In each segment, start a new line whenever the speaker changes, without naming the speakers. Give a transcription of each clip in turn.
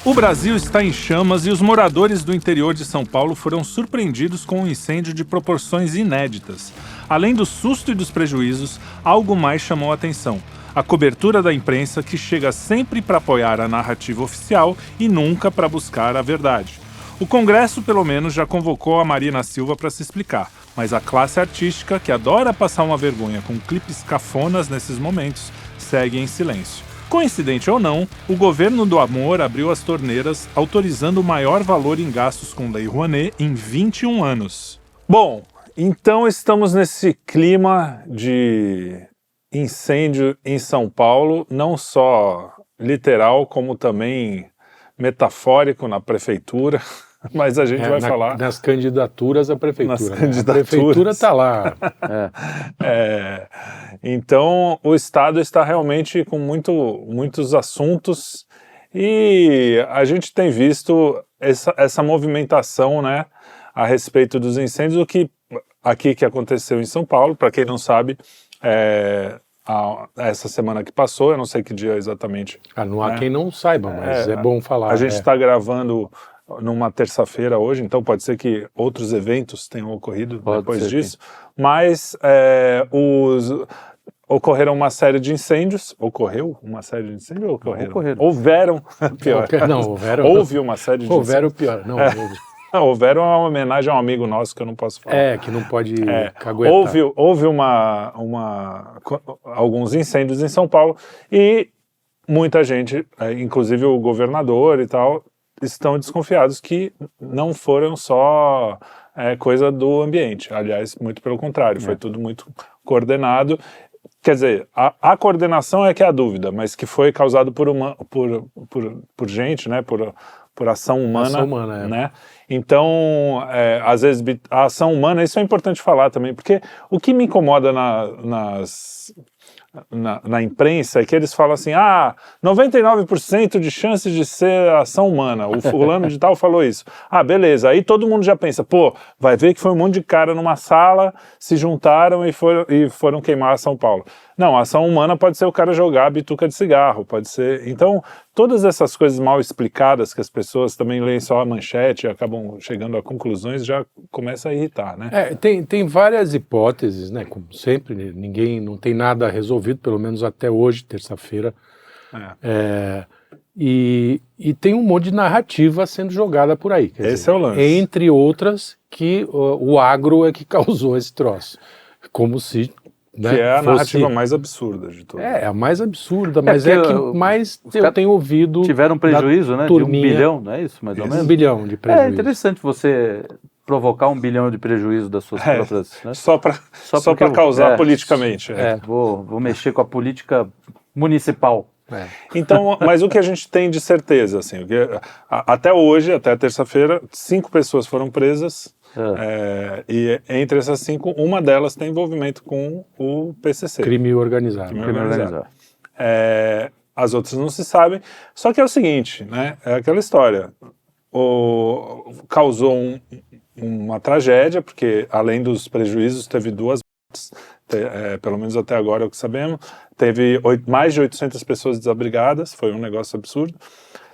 O Brasil está em chamas e os moradores do interior de São Paulo foram surpreendidos com um incêndio de proporções inéditas. Além do susto e dos prejuízos, algo mais chamou a atenção: a cobertura da imprensa, que chega sempre para apoiar a narrativa oficial e nunca para buscar a verdade. O Congresso, pelo menos, já convocou a Marina Silva para se explicar, mas a classe artística, que adora passar uma vergonha com clipes cafonas nesses momentos, segue em silêncio. Coincidente ou não, o governo do amor abriu as torneiras, autorizando o maior valor em gastos com Lei Rouanet em 21 anos. Bom, então estamos nesse clima de incêndio em São Paulo, não só literal, como também metafórico na prefeitura, mas a gente vai falar...
Nas candidaturas à prefeitura.
Nas candidaturas.
A prefeitura está lá.
Então, o Estado está realmente com muitos assuntos e a gente tem visto essa movimentação, né, a respeito dos incêndios, o que aqui que aconteceu em São Paulo, para quem não sabe, essa semana que passou, eu não sei que dia exatamente.
Não há quem não saiba, mas é bom falar.
A gente está gravando numa terça-feira hoje, então pode ser que outros eventos tenham ocorrido depois disso, mas ocorreram uma série de incêndios. Ocorreu uma série de incêndios ou ocorreram? Houveram, pior.
Não, houveram.
Houve uma série de
houveram
incêndios.
Pior. Não,
houveram uma homenagem a um amigo nosso que eu não posso falar.
Que não pode caguetar.
Houve alguns incêndios em São Paulo e muita gente, inclusive o governador e tal, estão desconfiados que não foram só coisa do ambiente. Aliás, muito pelo contrário, foi tudo muito coordenado. Quer dizer, a coordenação é que é a dúvida, mas que foi causado por gente, né, por ação humana, né? Então, às vezes, a ação humana, isso é importante falar também, porque o que me incomoda na imprensa é que eles falam assim, 99% de chances de ser ação humana, o fulano de tal falou isso. Beleza, aí todo mundo já pensa, vai ver que foi um monte de cara numa sala, se juntaram e foram queimar São Paulo. Não, a ação humana pode ser o cara jogar a bituca de cigarro, pode ser... Então, todas essas coisas mal explicadas que as pessoas também leem só a manchete e acabam chegando a conclusões, já começa a irritar, né?
Tem várias hipóteses, né? Como sempre, ninguém não tem nada resolvido, pelo menos até hoje, terça-feira. E tem um monte de narrativa sendo jogada por aí.
Esse é o lance.
Entre outras, que o agro é que causou esse troço. Como se...
Que é a narrativa mais absurda de todas.
A mais absurda, mas é que mais eu tenho ouvido...
Tiveram um prejuízo, né, de 1 bilhão, não é isso, mais ou menos?
1 bilhão de prejuízo.
É interessante você provocar 1 bilhão de prejuízo das suas próprias... Né?
Só para causar politicamente.
Vou mexer com a política municipal.
Então, mas o que a gente tem de certeza, assim, até hoje, até terça-feira, 5 pessoas foram presas, e entre essas 5, uma delas tem envolvimento com o PCC.
Crime organizado.
As outras não se sabem, só que é o seguinte, né, é aquela história, causou uma tragédia, porque além dos prejuízos teve 2 mortes, pelo menos até agora é o que sabemos, teve mais de 800 pessoas desabrigadas, foi um negócio absurdo.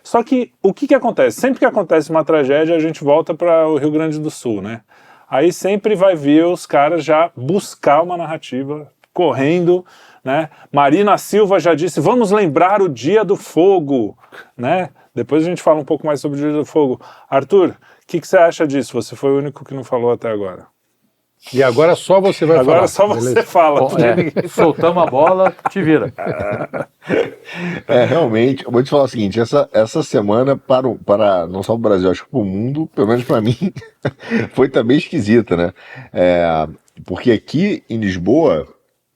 Só que o que acontece? Sempre que acontece uma tragédia, a gente volta para o Rio Grande do Sul, né? Aí sempre vai vir os caras já buscar uma narrativa, correndo, né? Marina Silva já disse, vamos lembrar o Dia do Fogo, né? Depois a gente fala um pouco mais sobre o Dia do Fogo. Arthur, o que você acha disso? Você foi o único que não falou até agora.
E agora só você vai falar.
Agora só você fala.
Soltamos a bola, te vira.
Realmente, eu vou te falar o seguinte, essa semana para não só o Brasil, acho que para o mundo, pelo menos para mim, foi também esquisita, né? Porque aqui em Lisboa,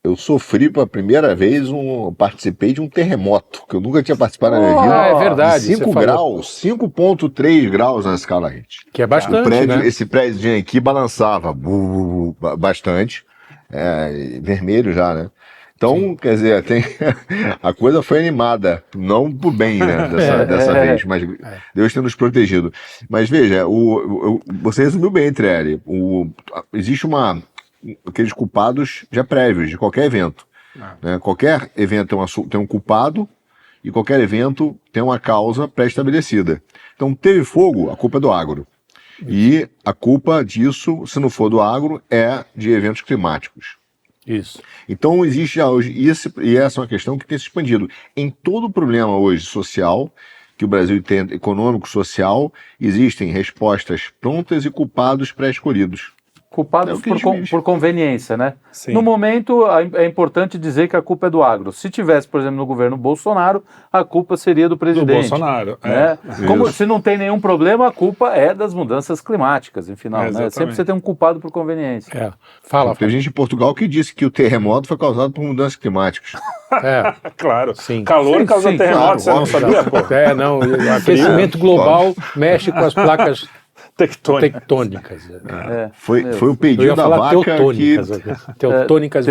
eu sofri pela primeira vez, participei de um terremoto, que eu nunca tinha participado na minha vida.
É verdade.
5 graus, 5,3 graus na escala Richter.
Que é bastante, né?
Esse prédio aqui balançava bastante, vermelho já, né? Então, quer dizer, a coisa foi animada, não pro bem, né, dessa vez, mas Deus tem nos protegido. Mas veja, você resumiu bem, Trielli, existe aqueles culpados já prévios de qualquer evento. Né? Qualquer evento tem um culpado e qualquer evento tem uma causa pré-estabelecida. Então, teve fogo, a culpa é do agro. E a culpa disso, se não for do agro, é de eventos climáticos.
Isso.
Então, existe já hoje, e essa é uma questão que tem se expandido. Em todo problema hoje social, que o Brasil tem, econômico, social, existem respostas prontas e culpados pré-escolhidos.
Culpados por conveniência, né?
Sim.
No momento, é importante dizer que a culpa é do agro. Se tivesse, por exemplo, no governo Bolsonaro, a culpa seria do presidente.
Do Bolsonaro,
né? Como se não tem nenhum problema, a culpa é das mudanças climáticas, em final, né? Sempre você tem um culpado por conveniência.
Fala.
Tem gente em Portugal que disse que o terremoto foi causado por mudanças climáticas.
Claro.
Sim.
Calor causa terremoto,
claro,
você não sabia, pô?
Não, o aquecimento global mexe com as placas tectônicas.
Foi o
Eu
pedido
ia
da
falar
vaca
teutônicas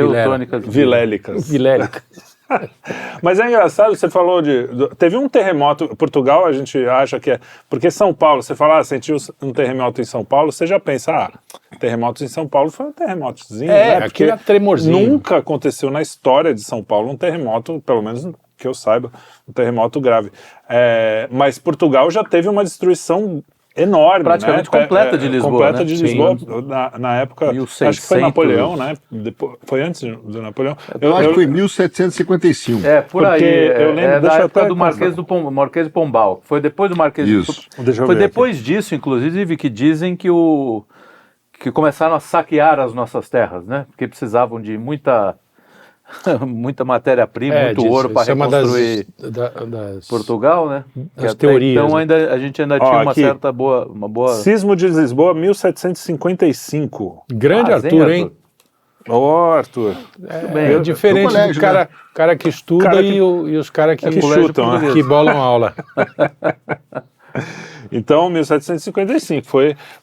Vilélicas.
vilélicas.
Mas é engraçado, você falou teve um terremoto, Portugal a gente acha que é, porque São Paulo, você fala, sentiu um terremoto em São Paulo, você já pensa, terremotos em São Paulo foi um terremotozinho, né?
Aqui é tremorzinho.
Nunca aconteceu na história de São Paulo um terremoto, pelo menos que eu saiba, um terremoto grave. Mas Portugal já teve uma destruição enorme,
praticamente completa de Lisboa.
Completa
né?
de Lisboa, na época,
1600.
acho que foi Napoleão, né? Foi antes do Napoleão.
Eu acho que foi em 1755.
Por aí.
Eu lembro,
da época do Marquês de Pombal. Foi depois do Marquês
Isso.
Foi depois disso, inclusive, que dizem que começaram a saquear as nossas terras, né? Porque precisavam de muita matéria-prima, muito ouro para reconstruir Portugal, né?
Das teorias.
Então a gente ainda tinha uma certa boa...
Sismo de Lisboa, 1755.
Grande Arthur, hein?
Arthur.
É diferente do cara que estuda e os caras que
chutam,
que bolam aula.
Então, 1755,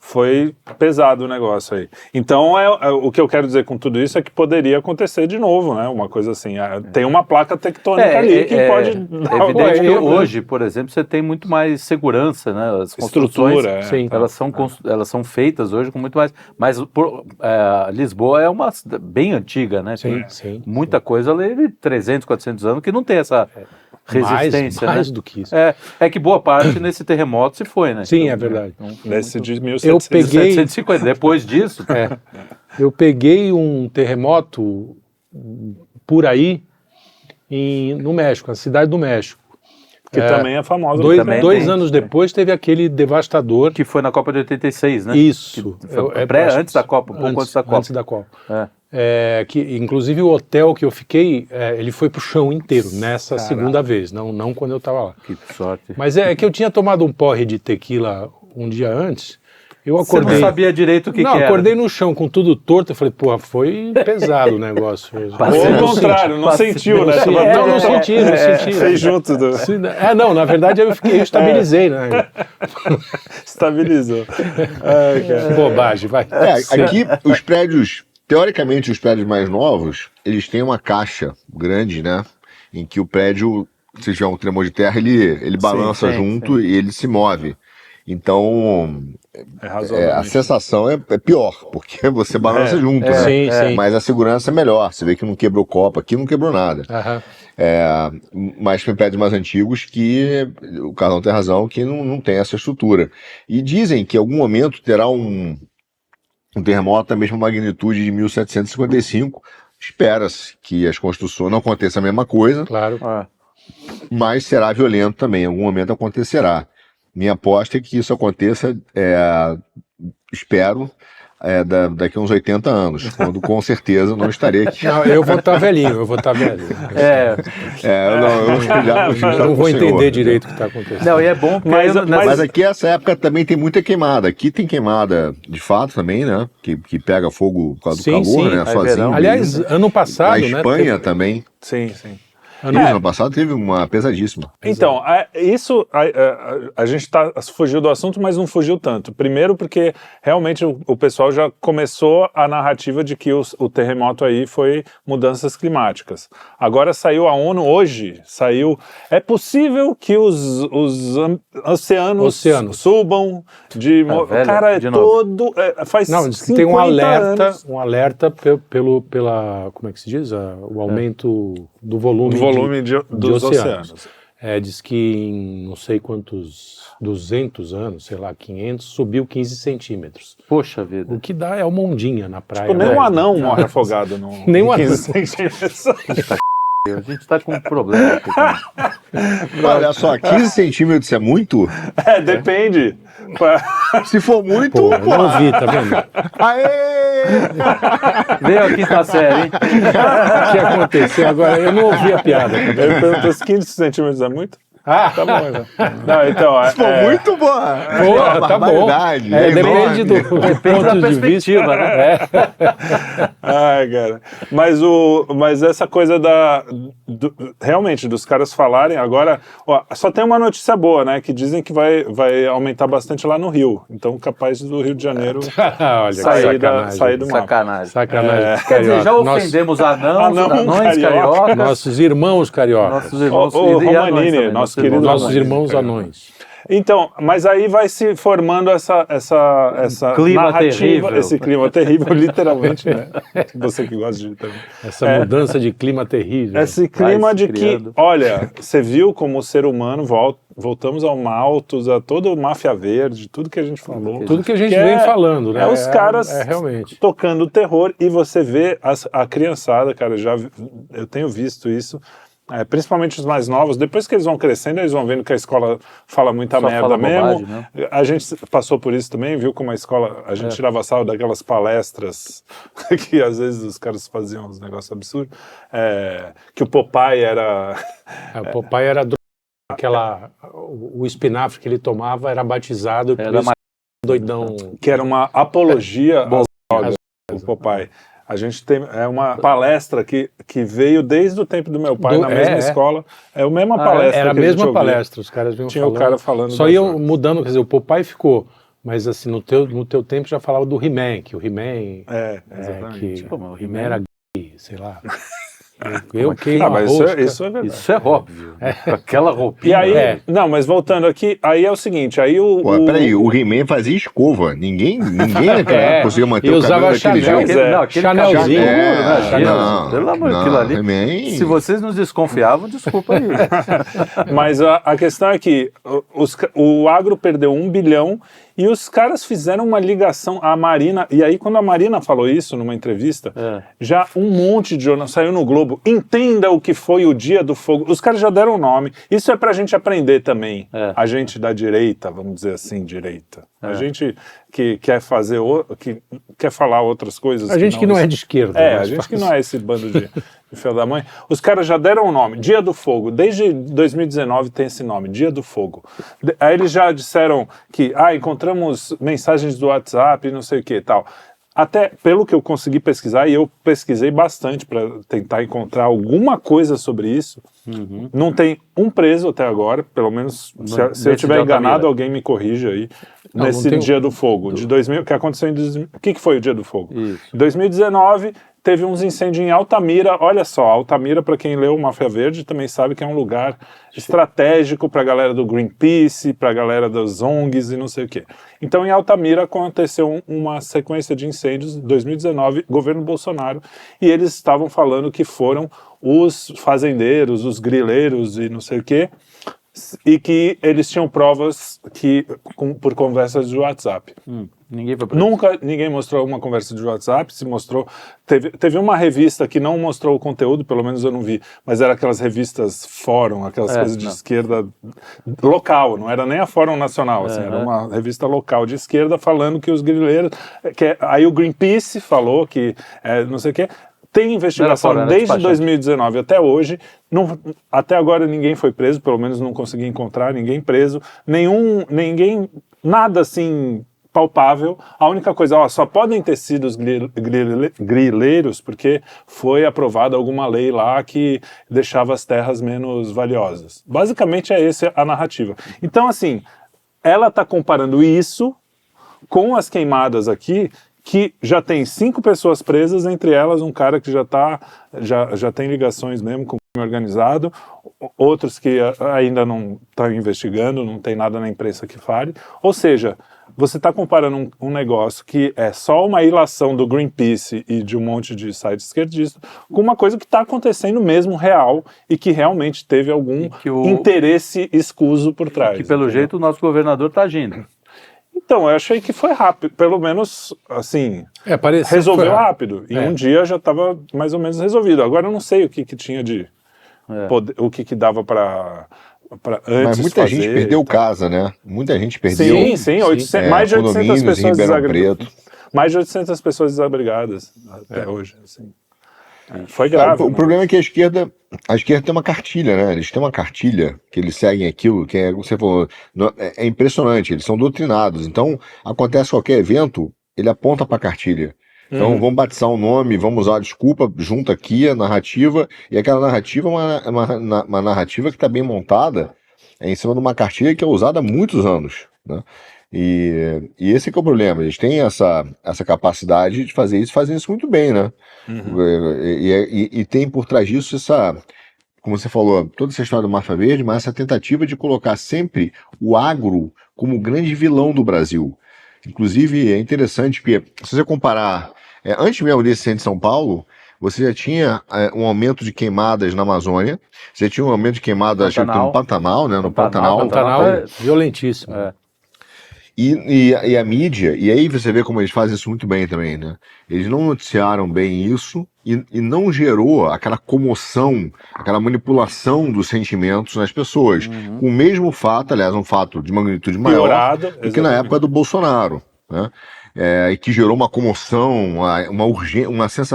foi pesado o negócio aí. Então, o que eu quero dizer com tudo isso é que poderia acontecer de novo, né? Uma coisa assim, tem uma placa tectônica ali que pode...
É evidente que hoje, por exemplo, você tem muito mais segurança, né? As construções, elas são feitas hoje com muito mais... Mas Lisboa é uma bem antiga, né?
Sim.
Muita coisa ali de 300, 400 anos que não tem essa... resistência,
mais
né?
do que isso.
É que boa parte nesse terremoto se foi, né?
Sim, é verdade.
Nesse de
Eu peguei...
1750, depois disso...
Eu peguei um terremoto por aí no México, na cidade do México.
Que também é famosa.
Dois anos depois teve aquele devastador...
Que foi na Copa de 86, né?
Isso.
Antes da Copa, pouco antes da Copa.
Antes da Copa. Que, inclusive o hotel que eu fiquei, ele foi pro chão inteiro, nessa segunda vez, não quando eu estava lá.
Que sorte.
Mas é que eu tinha tomado um porre de tequila um dia antes, eu acordei...
Você não sabia direito o que era.
acordei no chão com tudo torto, eu falei, porra, foi pesado o negócio.
Ou ao contrário, não sentiu, né?
Não senti.
Fez junto.
Não, na verdade eu estabilizei, né?
Estabilizou.
Bobagem, vai.
Aqui os prédios, teoricamente os prédios mais novos, eles têm uma caixa grande, né? Em que o prédio, se tiver um tremor de terra, ele balança junto e ele se move. Então, a sensação é pior, porque você balança junto, né?
Sim.
Mas a segurança é melhor. Você vê que não quebrou copa, aqui não quebrou nada. Mas tem prédios mais antigos que, o Carlão tem razão, que não tem essa estrutura. E dizem que em algum momento terá um terremoto da mesma magnitude de 1755. Espera-se que as construções não aconteça a mesma coisa,
claro.
Mas será violento também, em algum momento acontecerá. Minha aposta é que isso aconteça, espero, daqui a uns 80 anos, quando com certeza não estarei aqui.
Não, eu vou estar velhinho,
eu não
vou entender direito o que está acontecendo.
Não, e é bom porque
mas aqui essa época também tem muita queimada. Aqui tem queimada de fato também, né? Que pega fogo por causa do calor, né? Sozinho.
Aliás, ano passado,
na Espanha também.
Sim.
Ano passado teve uma pesadíssima.
Então, a gente fugiu do assunto, mas não fugiu tanto. Primeiro porque realmente o pessoal já começou a narrativa de que o terremoto aí foi mudanças climáticas. Agora saiu a ONU, hoje é possível que os oceanos subam de... cara,
de
todo... faz 50
tem
anos.
um alerta pela... Como é que se diz? O aumento do volume dos oceanos. diz que em não sei quantos 200 anos, sei lá, 500, subiu 15 centímetros.
Poxa vida.
O que dá é uma ondinha na praia.
Tipo, nem um anão morre afogado no
nem um
15 centímetros.
A gente tá com um problema aqui.
Olha só, 15 centímetros é muito?
Depende.
Se for muito,
Pô, eu não vi, tá vendo?
Aê!
Veio a quinta série, hein?
O que aconteceu agora? Eu não ouvi a piada.
Ele perguntou se 15 centímetros é muito?
Ah,
Tá bom, então. Não, então,
Se for muito boa.
Pô, tá bom. Depende do ponto de vista.
Né?
Ai, cara. Mas essa coisa realmente, dos caras falarem agora... Ó, só tem uma notícia boa, né? Que dizem que vai aumentar bastante lá no Rio. Então, capaz do Rio de Janeiro
Olha,
sair do mapa.
Sacanagem.
Quer dizer, já ofendemos anões carioca.
Nossos irmãos cariocas.
Nossos irmãos
Romanini, nosso querido
nossos irmãos anões.
Então, mas aí vai se formando essa
clima
narrativa,
terrível.
esse clima terrível, literalmente, né? Você que gosta de também.
Essa mudança de clima terrível.
Esse clima de que, olha, você viu como o ser humano voltamos ao Malthus, a toda a máfia verde, tudo que a gente falou.
Tudo que a gente vem falando, né?
Os caras
realmente
tocando terror e você vê a criançada, cara, eu tenho visto isso. Principalmente os mais novos, depois que eles vão crescendo, eles vão vendo que a escola fala muita merda mesmo.
Bobagem, né?
A gente passou por isso também, viu como a escola, a gente tirava sarro daquelas palestras que às vezes os caras faziam uns negócios absurdos, que o Popeye era...
O Popeye era o espinafre que ele tomava era batizado por esse doidão.
Que era uma apologia às drogas, o Popeye. A gente tem uma palestra que veio desde o tempo do meu pai na mesma escola. É a mesma palestra.
Era a mesma palestra, os caras vinham
Tinha
falando.
o cara falando.
Só iam mudando, quer dizer, o Popeye ficou. Mas assim, no teu tempo já falava do He-Man, que o He-Man.
Exatamente.
O He-Man era gay, sei lá.
Mas isso é verdade.
Isso é óbvio. Aquela roupinha.
E aí, não, mas voltando aqui, aí é o seguinte, aí
peraí, o He-Man fazia escova. Ninguém naquela época conseguia manter o cabelo daquele jeito.
Chanelzinho.
Pelo amor daquilo ali. Se vocês nos desconfiavam, desculpa aí.
Mas a questão é que o agro perdeu 1 bilhão e os caras fizeram uma ligação, a Marina, e aí quando a Marina falou isso numa entrevista, já um monte de jornal saiu no Globo, entenda o que foi o Dia do Fogo, os caras já deram o nome, isso é pra gente aprender também, a gente da direita, vamos dizer assim, direita, a gente que quer fazer, que quer falar outras coisas.
A gente que não é de esquerda.
A gente que não é esse bando de filho da mãe. Os caras já deram o nome, Dia do Fogo. Desde 2019 tem esse nome, Dia do Fogo. Aí eles já disseram que, encontramos mensagens do WhatsApp e não sei o que e tal. Até pelo que eu consegui pesquisar, e eu pesquisei bastante para tentar encontrar alguma coisa sobre isso, não tem um preso até agora, pelo menos se eu estiver enganado, alguém me corrija aí, nesse Dia do Fogo, de 2000, que aconteceu em 2000, o que foi o Dia do Fogo? Em 2019, teve uns incêndios em Altamira, olha só, Altamira, para quem leu Máfia Verde, também sabe que é um lugar estratégico para a galera do Greenpeace, para a galera das ONGs e não sei o quê. Então, em Altamira aconteceu uma sequência de incêndios, em 2019, governo Bolsonaro, e eles estavam falando que foram os fazendeiros, os grileiros e não sei o quê, e que eles tinham provas por conversas de WhatsApp. Nunca ninguém mostrou uma conversa de WhatsApp, se mostrou... Teve uma revista que não mostrou o conteúdo, pelo menos eu não vi, mas era aquelas revistas Fórum, aquelas coisas de esquerda local, não era nem a Fórum Nacional, assim, era uma revista local de esquerda falando que os grileiros... aí o Greenpeace falou que não sei o quê. Tem investigação desde 2019 até hoje, até agora ninguém foi preso, pelo menos não consegui encontrar ninguém preso, ninguém, nada assim palpável. A única coisa, só podem ter sido os grileiros porque foi aprovada alguma lei lá que deixava as terras menos valiosas. Basicamente é essa a narrativa. Então assim, ela está comparando isso com as queimadas aqui, que já tem 5 pessoas presas, entre elas um cara que já tem ligações mesmo com organizado, outros que ainda não estão investigando, não tem nada na imprensa que fale. Ou seja, você está comparando um negócio que é só uma ilação do Greenpeace e de um monte de sites esquerdistas com uma coisa que está acontecendo mesmo real e que realmente teve algum interesse escuso por trás.
Que pelo jeito o nosso governador está agindo.
Então, eu achei que foi rápido, pelo menos, assim, resolveu rápido. Em um dia já estava mais ou menos resolvido. Agora eu não sei o que tinha de poder, o que dava para antes.
Mas muita gente perdeu casa, né? Muita gente perdeu.
Sim, 800, mais de 800 pessoas desabrigadas. Mais de 800 pessoas desabrigadas até hoje, assim. Foi grave.
O problema é que a esquerda tem uma cartilha, né? Eles têm uma cartilha que eles seguem aquilo, que é, como você falou, é impressionante, eles são doutrinados. Então, acontece qualquer evento, ele aponta para a cartilha. Então, vamos batizar um nome, vamos usar a desculpa, junto aqui a narrativa, e aquela narrativa é uma narrativa que está bem montada em cima de uma cartilha que é usada há muitos anos, né? E esse que é o problema, eles têm essa capacidade de fazer isso, fazem isso muito bem, né? E tem por trás disso como você falou, toda essa história do Máfia Verde, mas essa tentativa de colocar sempre o agro como o grande vilão do Brasil. Inclusive, é interessante porque, se você comparar, antes mesmo desse incêndio de São Paulo, você já tinha um aumento de queimadas na Amazônia, você tinha um aumento de queimadas no Pantanal, né? No Pantanal
é violentíssimo.
E a mídia, e aí você vê como eles fazem isso muito bem também, né? Eles não noticiaram bem isso e não gerou aquela comoção, aquela manipulação dos sentimentos nas pessoas. Com o mesmo fato, aliás, um fato de magnitude maior do que na época do Bolsonaro, né? E que gerou uma comoção,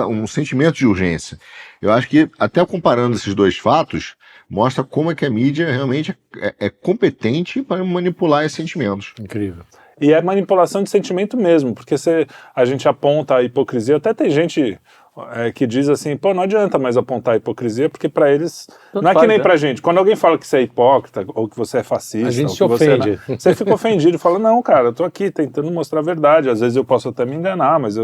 um sentimento de urgência. Eu acho que, até comparando esses dois fatos, mostra como é que a mídia realmente é competente para manipular esses sentimentos.
Incrível.
E é manipulação de sentimento mesmo, porque a gente aponta a hipocrisia, até tem gente que diz assim, pô, não adianta mais apontar a hipocrisia, porque para eles, não é que nem pra gente, quando alguém fala que você é hipócrita, ou que você é fascista,
a gente se ofende.
Você fica ofendido e fala, não, cara, eu tô aqui tentando mostrar a verdade, às vezes eu posso até me enganar, mas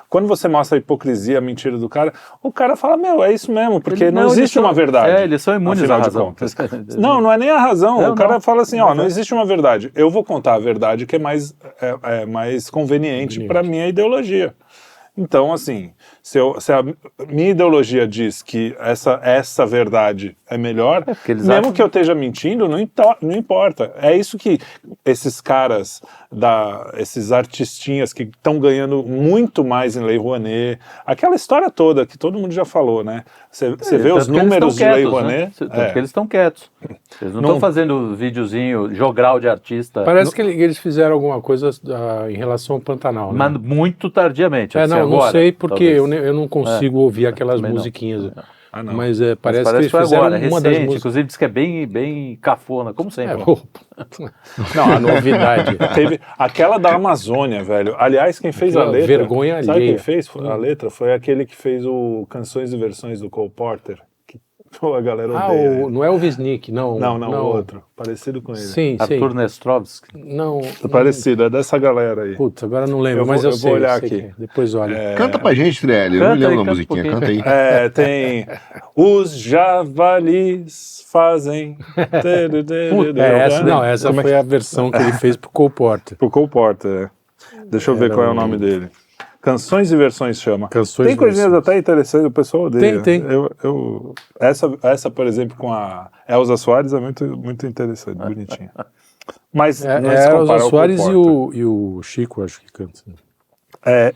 quando você mostra a hipocrisia, a mentira do cara, o cara fala, é isso mesmo, porque não existe uma verdade.
Eles são imunes à razão.
Não é nem a razão, o cara fala assim, não existe uma verdade, eu vou contar a verdade que é mais conveniente para minha ideologia. Então, assim, se a minha ideologia diz que essa verdade é melhor, mesmo que eu esteja mentindo, não importa. É isso que esses caras, esses artistinhas que estão ganhando muito mais em Lei Rouanet, aquela história toda que todo mundo já falou, né? Você vê os números de Lei Rouanet...
Porque eles estão quietos. Eles não estão fazendo videozinho, jogral de artista.
Parece que eles fizeram alguma coisa em relação ao Pantanal, né?
Mas muito tardiamente.
Não sei porque eu não consigo ouvir aquelas musiquinhas.
Não.
Mas parece que eles
foi
fizeram
agora,
uma
recente,
das músicas.
inclusive diz que é bem cafona, como sempre.
Não, a novidade.
Teve aquela da Amazônia, velho. Aliás, quem fez a letra...
Vergonha alheia.
Sabe quem fez a letra? Foi aquele que fez o Canções e Versões do Cole Porter. A galera odeia.
Não é o Wisnik, não.
Não, outro. Parecido com ele.
Sim.
Arthur Nestrovski.
Não.
Parecido, é dessa galera aí.
Putz, agora não lembro, mas eu sei.
Vou olhar aqui.
Depois olha.
Canta pra gente, Trelli. Eu não lembro da musiquinha, canta aí.
Tem... Os javalis fazem...
Essa foi a versão que ele fez pro Cole Porter.
Pro Cole Porter, Deixa eu ver qual é o nome dele. Canções e Versões chama.
Tem
coisinhas até interessantes, o pessoal odeia.
Tem.
Essa, por exemplo, com a Elza Soares é muito, muito interessante, bonitinha. Mas não se
a
compara
Elza
ao
Soares
Cole
e o Chico, acho que canta.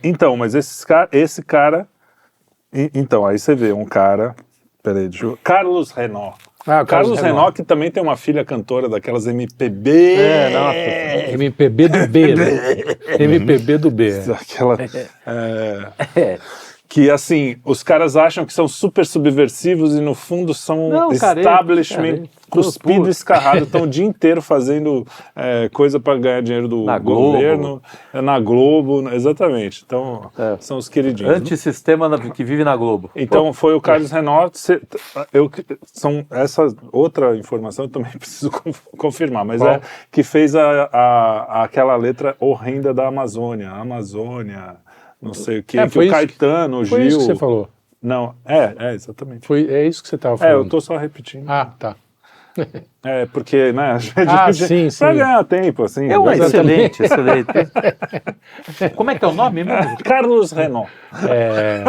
Então, mas esse cara... Então, aí você vê um cara... Peraí, Carlos Renault. Carlos Renault, que também tem uma filha cantora daquelas MPB.
MPB do B, né? MPB do B.
Aquela... que, assim, os caras acham que são super subversivos e, no fundo, são establishment cuspido e escarrado. Estão o dia inteiro fazendo coisa para ganhar dinheiro do governo, na Globo, exatamente. Então, são os queridinhos.
Antissistema que vive na Globo.
Então, foi o Carlos Renault. Essa outra informação eu também preciso confirmar, mas que fez aquela letra horrenda da Amazônia. Não sei o que, que o Caetano, o Gil...
Foi isso que você falou.
Não, exatamente.
É isso que você estava falando.
Eu tô só repetindo.
Ah, tá.
Porque, né,
sim.
Pra ganhar tempo, assim.
Excelente. Como é que é o nome mesmo?
Carlos Renault.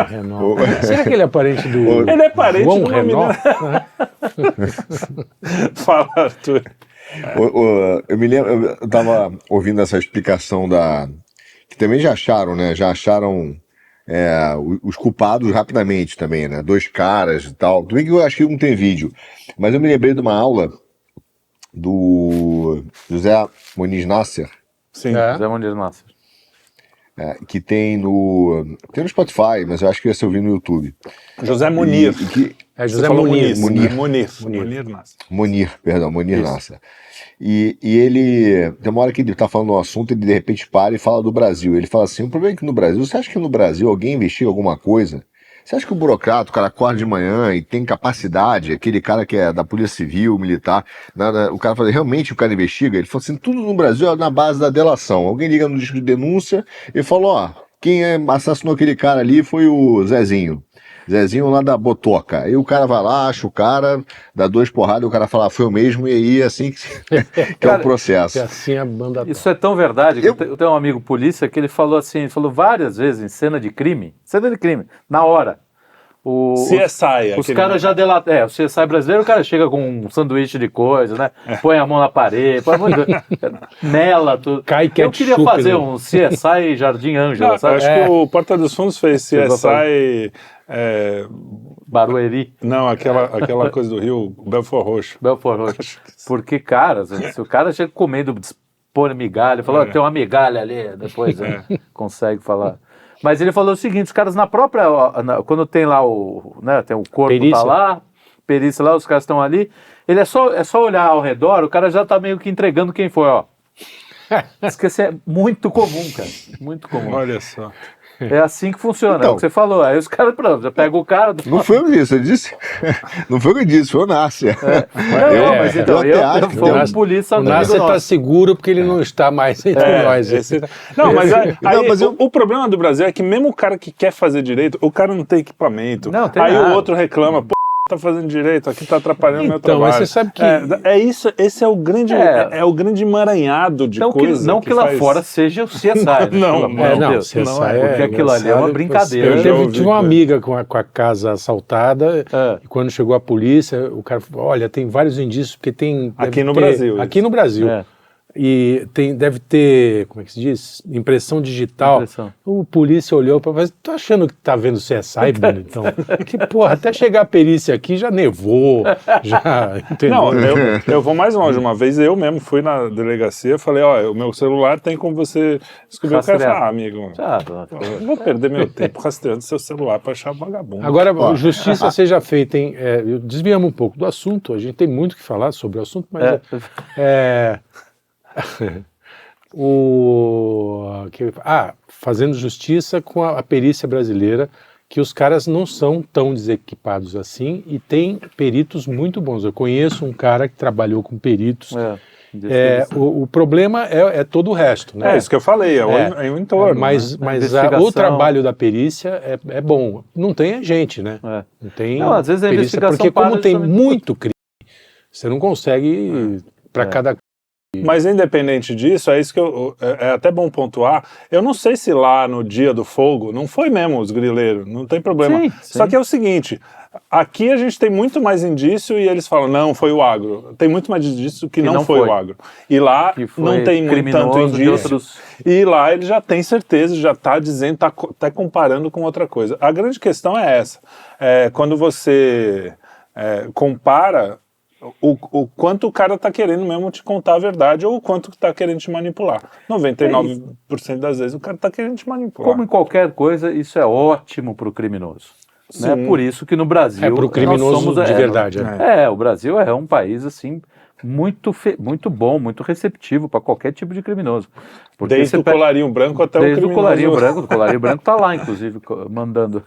Renault. Será que ele é parente do...
Ele é parente
João
do
Renault?
Fala, Arthur.
Eu me lembro, eu tava ouvindo essa explicação que também já acharam, né? Já acharam os culpados rapidamente também, né? 2 caras e tal. Tudo bem que eu acho que não tem vídeo. Mas eu me lembrei de uma aula do José Muniz Nasser.
Sim.
José Muniz Nasser.
Que tem no Spotify, mas eu acho que ia ser ouvido no YouTube.
José Munir.
José Munir.
Munir Nasser. E ele, tem uma hora que ele tá falando um assunto, ele de repente para e fala do Brasil. Ele fala assim, o problema é que no Brasil, você acha que no Brasil alguém investiga alguma coisa? Você acha que o burocrata, o cara acorda de manhã e tem capacidade, aquele cara que é da Polícia Civil, militar, o cara fala, realmente o cara investiga? Ele falou assim, tudo no Brasil é na base da delação. Alguém liga no disco de denúncia e fala, quem assassinou aquele cara ali foi o Zezinho lá da Botoca. Aí o cara vai lá, acha o cara, dá 2 porradas, o cara fala, foi o mesmo, e aí assim que é o processo.
Assim a banda...
Isso é tão verdade que eu tenho um amigo polícia que ele falou várias vezes em cena de crime, na hora.
CSI.
Os caras já delataram. O CSI brasileiro, o cara chega com um sanduíche de coisa, né? Põe a mão na parede, mela, tudo. Eu queria fazer um CSI Jardim Ângela, sabe?
Acho que o Porta dos Fundos fez CSI...
Barueri.
Não, aquela coisa do Rio, Belfort Roxo.
Porque, cara, se o cara chega comendo, põe migalha, falou, tem uma migalha ali, depois consegue falar. Mas ele falou o seguinte, os caras na própria, quando tem lá tem o corpo, perícia. Tá lá, perícia lá, os caras estão ali, ele é só olhar ao redor, o cara já tá meio que entregando quem foi, Esquecer é muito comum, cara, muito comum.
Olha só.
É assim que funciona, então, é o que você falou. Aí os caras, já pegam o cara...
Não foi o que eu disse, Não foi o que eu disse, foi o Nasser.
Mas então, eu fui um polícia...
O Nasser está seguro porque ele não está mais entre nós.
Mas o problema do Brasil é que mesmo o cara que quer fazer direito, o cara não tem equipamento.
Não, tem
aí
nada.
O outro reclama, tá fazendo direito, aqui tá atrapalhando o meu trabalho.
Então, mas você sabe que...
Esse é o grande emaranhado de coisa.
Não que lá fora seja o CSI.
Não,
CSI
porque aquilo ali é uma brincadeira.
Eu tive uma amiga com a casa assaltada e quando chegou a polícia, o cara falou, olha, tem vários indícios, porque tem...
Aqui no Brasil.
Aqui no Brasil. E deve ter, como é que se diz? Impressão digital. O polícia olhou para falar, tô achando que tá vendo CSI, bonitão? Que porra, até chegar a perícia aqui já nevou, entendeu?
Não, eu vou mais longe. Uma vez eu mesmo fui na delegacia, falei, o meu celular tem como você descobrir. O cara falou, amigo, eu vou perder meu tempo rastreando seu celular para achar vagabundo.
Agora, justiça seja feita, hein? Desviamos um pouco do assunto, a gente tem muito que falar sobre o assunto, mas fazendo justiça com a perícia brasileira, que os caras não são tão desequipados assim e tem peritos muito bons. Eu conheço um cara que trabalhou com peritos. O problema é todo o resto, né?
É isso que eu falei, é o entorno.
Mas o trabalho da perícia é bom. Não tem a gente, né? Não tem.
Não, às vezes a investigação
porque como tem muito crime, você não consegue para cada.
Mas independente disso, é isso que é até bom pontuar. Eu não sei se lá no dia do fogo não foi mesmo os grileiros, não tem problema.
Sim.
Só que é o seguinte, aqui a gente tem muito mais indício e eles falam, não, foi o agro. Tem muito mais indício que não foi o agro. E lá não tem tanto indício. E lá ele já tem certeza, já está dizendo, está até comparando com outra coisa. A grande questão é essa. Quando você compara o quanto o cara tá querendo mesmo te contar a verdade ou o quanto tá querendo te manipular. 99% das vezes o cara tá querendo te manipular.
Como em qualquer coisa, isso é ótimo pro criminoso. Né? Por isso que no Brasil...
pro criminoso somos, de verdade.
O Brasil é um país, assim, muito bom, muito receptivo para qualquer tipo de criminoso. Porque
desde o colarinho branco até o criminoso.
Desde o colarinho branco tá lá, inclusive, mandando.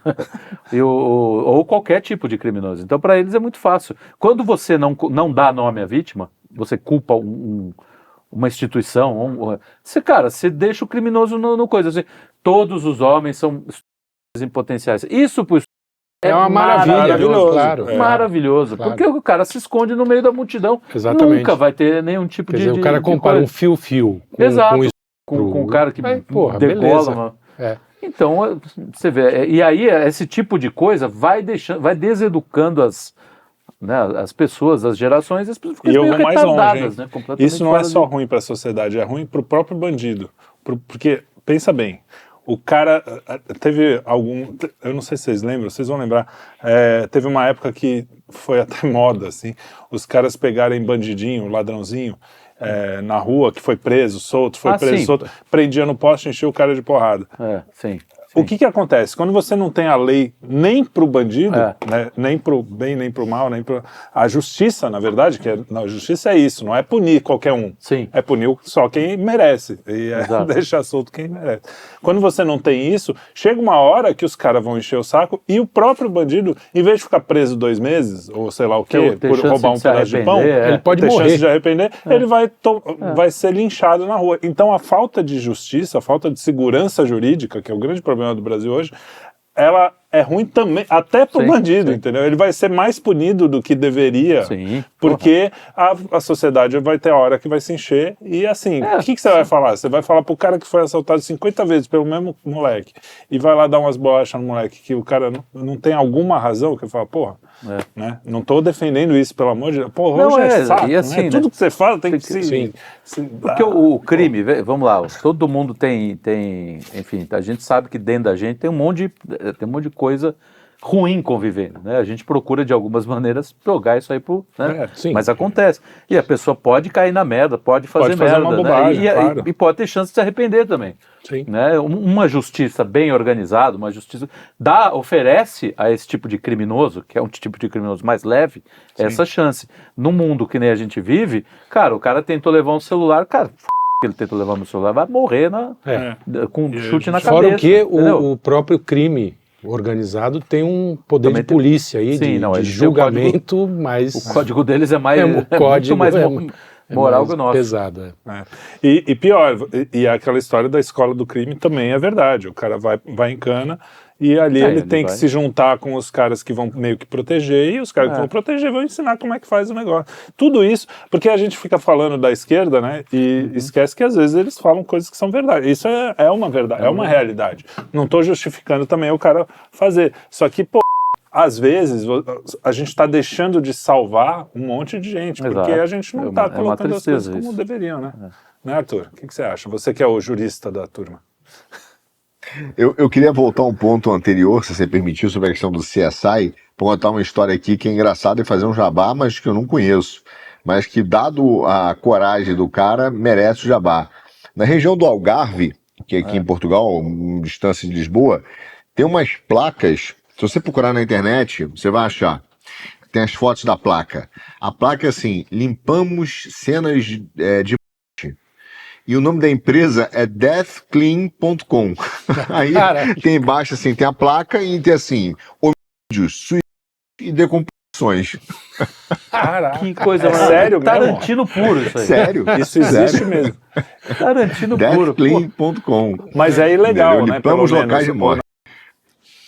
Ou qualquer tipo de criminoso. Então, para eles é muito fácil. Quando você não dá nome à vítima, você culpa uma instituição, você deixa o criminoso no coisa. Assim, todos os homens são em potenciais. Isso,
É uma maravilha,
maravilhoso,
claro.
Maravilhoso,
Claro.
porque o cara se esconde no meio da multidão.
Exatamente.
Nunca vai ter nenhum tipo
Quer dizer, o cara compara um fio-fio
com um cara que
porra,
decola.
É.
Então, você vê, e aí esse tipo de coisa vai deseducando as pessoas, as gerações, as pessoas ficam
E eu
meio
vou mais longe,
retardadas, né?
Isso não é só ruim para a sociedade, é ruim para o próprio bandido. Porque, pensa bem, o cara teve eu não sei se vocês lembram, vocês vão lembrar, teve uma época que foi até moda, assim, os caras pegarem bandidinho, ladrãozinho, na rua, que foi preso, solto, prendia no poste e enchia o cara de porrada.
Sim.
O que acontece? Quando você não tem a lei nem para o bandido, né, nem para o bem, nem para o mal, nem para a justiça, na verdade, a justiça é isso, não é punir qualquer um.
Sim.
É punir só quem merece e deixar solto quem merece. Quando você não tem isso, chega uma hora que os caras vão encher o saco e o próprio bandido, em vez de ficar preso 2 meses, ou sei lá o quê, por roubar um pedaço de pão,
ele pode
ter
morrer.
chance de arrepender, ele vai ser linchado na rua. Então a falta de justiça, a falta de segurança jurídica, que é o grande problema do Brasil hoje, ela é ruim também, até para o bandido, entendeu? Ele vai ser mais punido do que deveria, porque a sociedade vai ter a hora que vai se encher e assim, o que você vai falar? Você vai falar pro cara que foi assaltado 50 vezes pelo mesmo moleque e vai lá dar umas bolachas no moleque que o cara não tem alguma razão, que fala, porra, né? Não tô defendendo isso, pelo amor de Deus. Porra, hoje é saco,
e assim,
né? Tudo que você fala tem que se...
Porque o crime, vamos lá, todo mundo tem, enfim, a gente sabe que dentro da gente tem um monte de coisa ruim convivendo, né? A gente procura de algumas maneiras jogar isso aí mas acontece. E a pessoa pode cair na merda, pode fazer merda,
uma bobagem,
né? E pode ter chance de se arrepender também.
Sim.
Né? Uma justiça bem organizada, uma justiça oferece a esse tipo de criminoso, que é um tipo de criminoso mais leve, essa chance. No mundo que nem a gente vive, cara, o cara tentou levar um celular, cara, ele tentou levar meu celular, vai morrer com um chute na cabeça.
Fora o que o próprio crime organizado tem um poder de polícia aí, de julgamento, mas...
O código deles é mais... muito mais moral que o nosso.
Pesado,
E pior, e aquela história da escola do crime também é verdade. O cara vai em cana e ali ele tem que se juntar com os caras que vão meio que proteger e os caras que vão proteger vão ensinar como é que faz o negócio. Tudo isso, porque a gente fica falando da esquerda, né, e esquece que às vezes eles falam coisas que são verdade. Isso é uma verdade, é uma realidade. Não estou justificando também o cara fazer. Só que, às vezes a gente está deixando de salvar um monte de gente, porque a gente não está colocando as coisas como deveriam, né? Né, Arthur? O que você acha? Você que é o jurista da turma.
Eu queria voltar a um ponto anterior, se você permitiu, sobre a questão do CSI, para contar uma história aqui que é engraçada e fazer um jabá, mas que eu não conheço, mas que, dado a coragem do cara, merece o jabá. Na região do Algarve, que é aqui em Portugal, distância de Lisboa, tem umas placas, se você procurar na internet, você vai achar, tem as fotos da placa. A placa é assim, limpamos cenas de morte. E o nome da empresa é deathclean.com. Aí tem embaixo assim, tem a placa e tem assim, homicídios, suicídios e decomposições.
Caraca,
que coisa
sério mesmo?
Tarantino puro isso aí.
Sério?
Isso existe mesmo.
Tarantino puro.
Deathclean.com.
Mas é ilegal, né?
Limpamos locais de morte.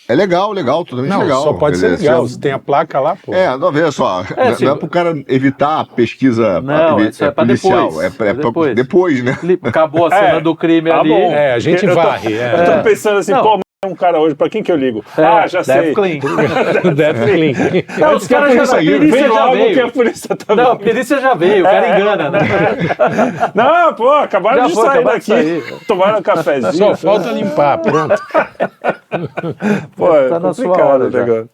É legal, totalmente legal.
Só pode ser legal, se tem a placa lá, pô.
Não, veja só, não é pro cara evitar a pesquisa policial,
depois.
Depois, né?
Acabou a cena do crime ali.
A gente varre.
Eu tô pensando assim, um cara hoje, pra quem que eu ligo? Já sei.
Deathclean.
Deathclean.
Não, os caras já veio.
Que a polícia tá
Não, a polícia já veio, o cara engana, né?
Não, acabaram de sair daqui. Tomaram um cafezinho.
Só falta limpar, pronto.
Tá na sua hora
o negócio.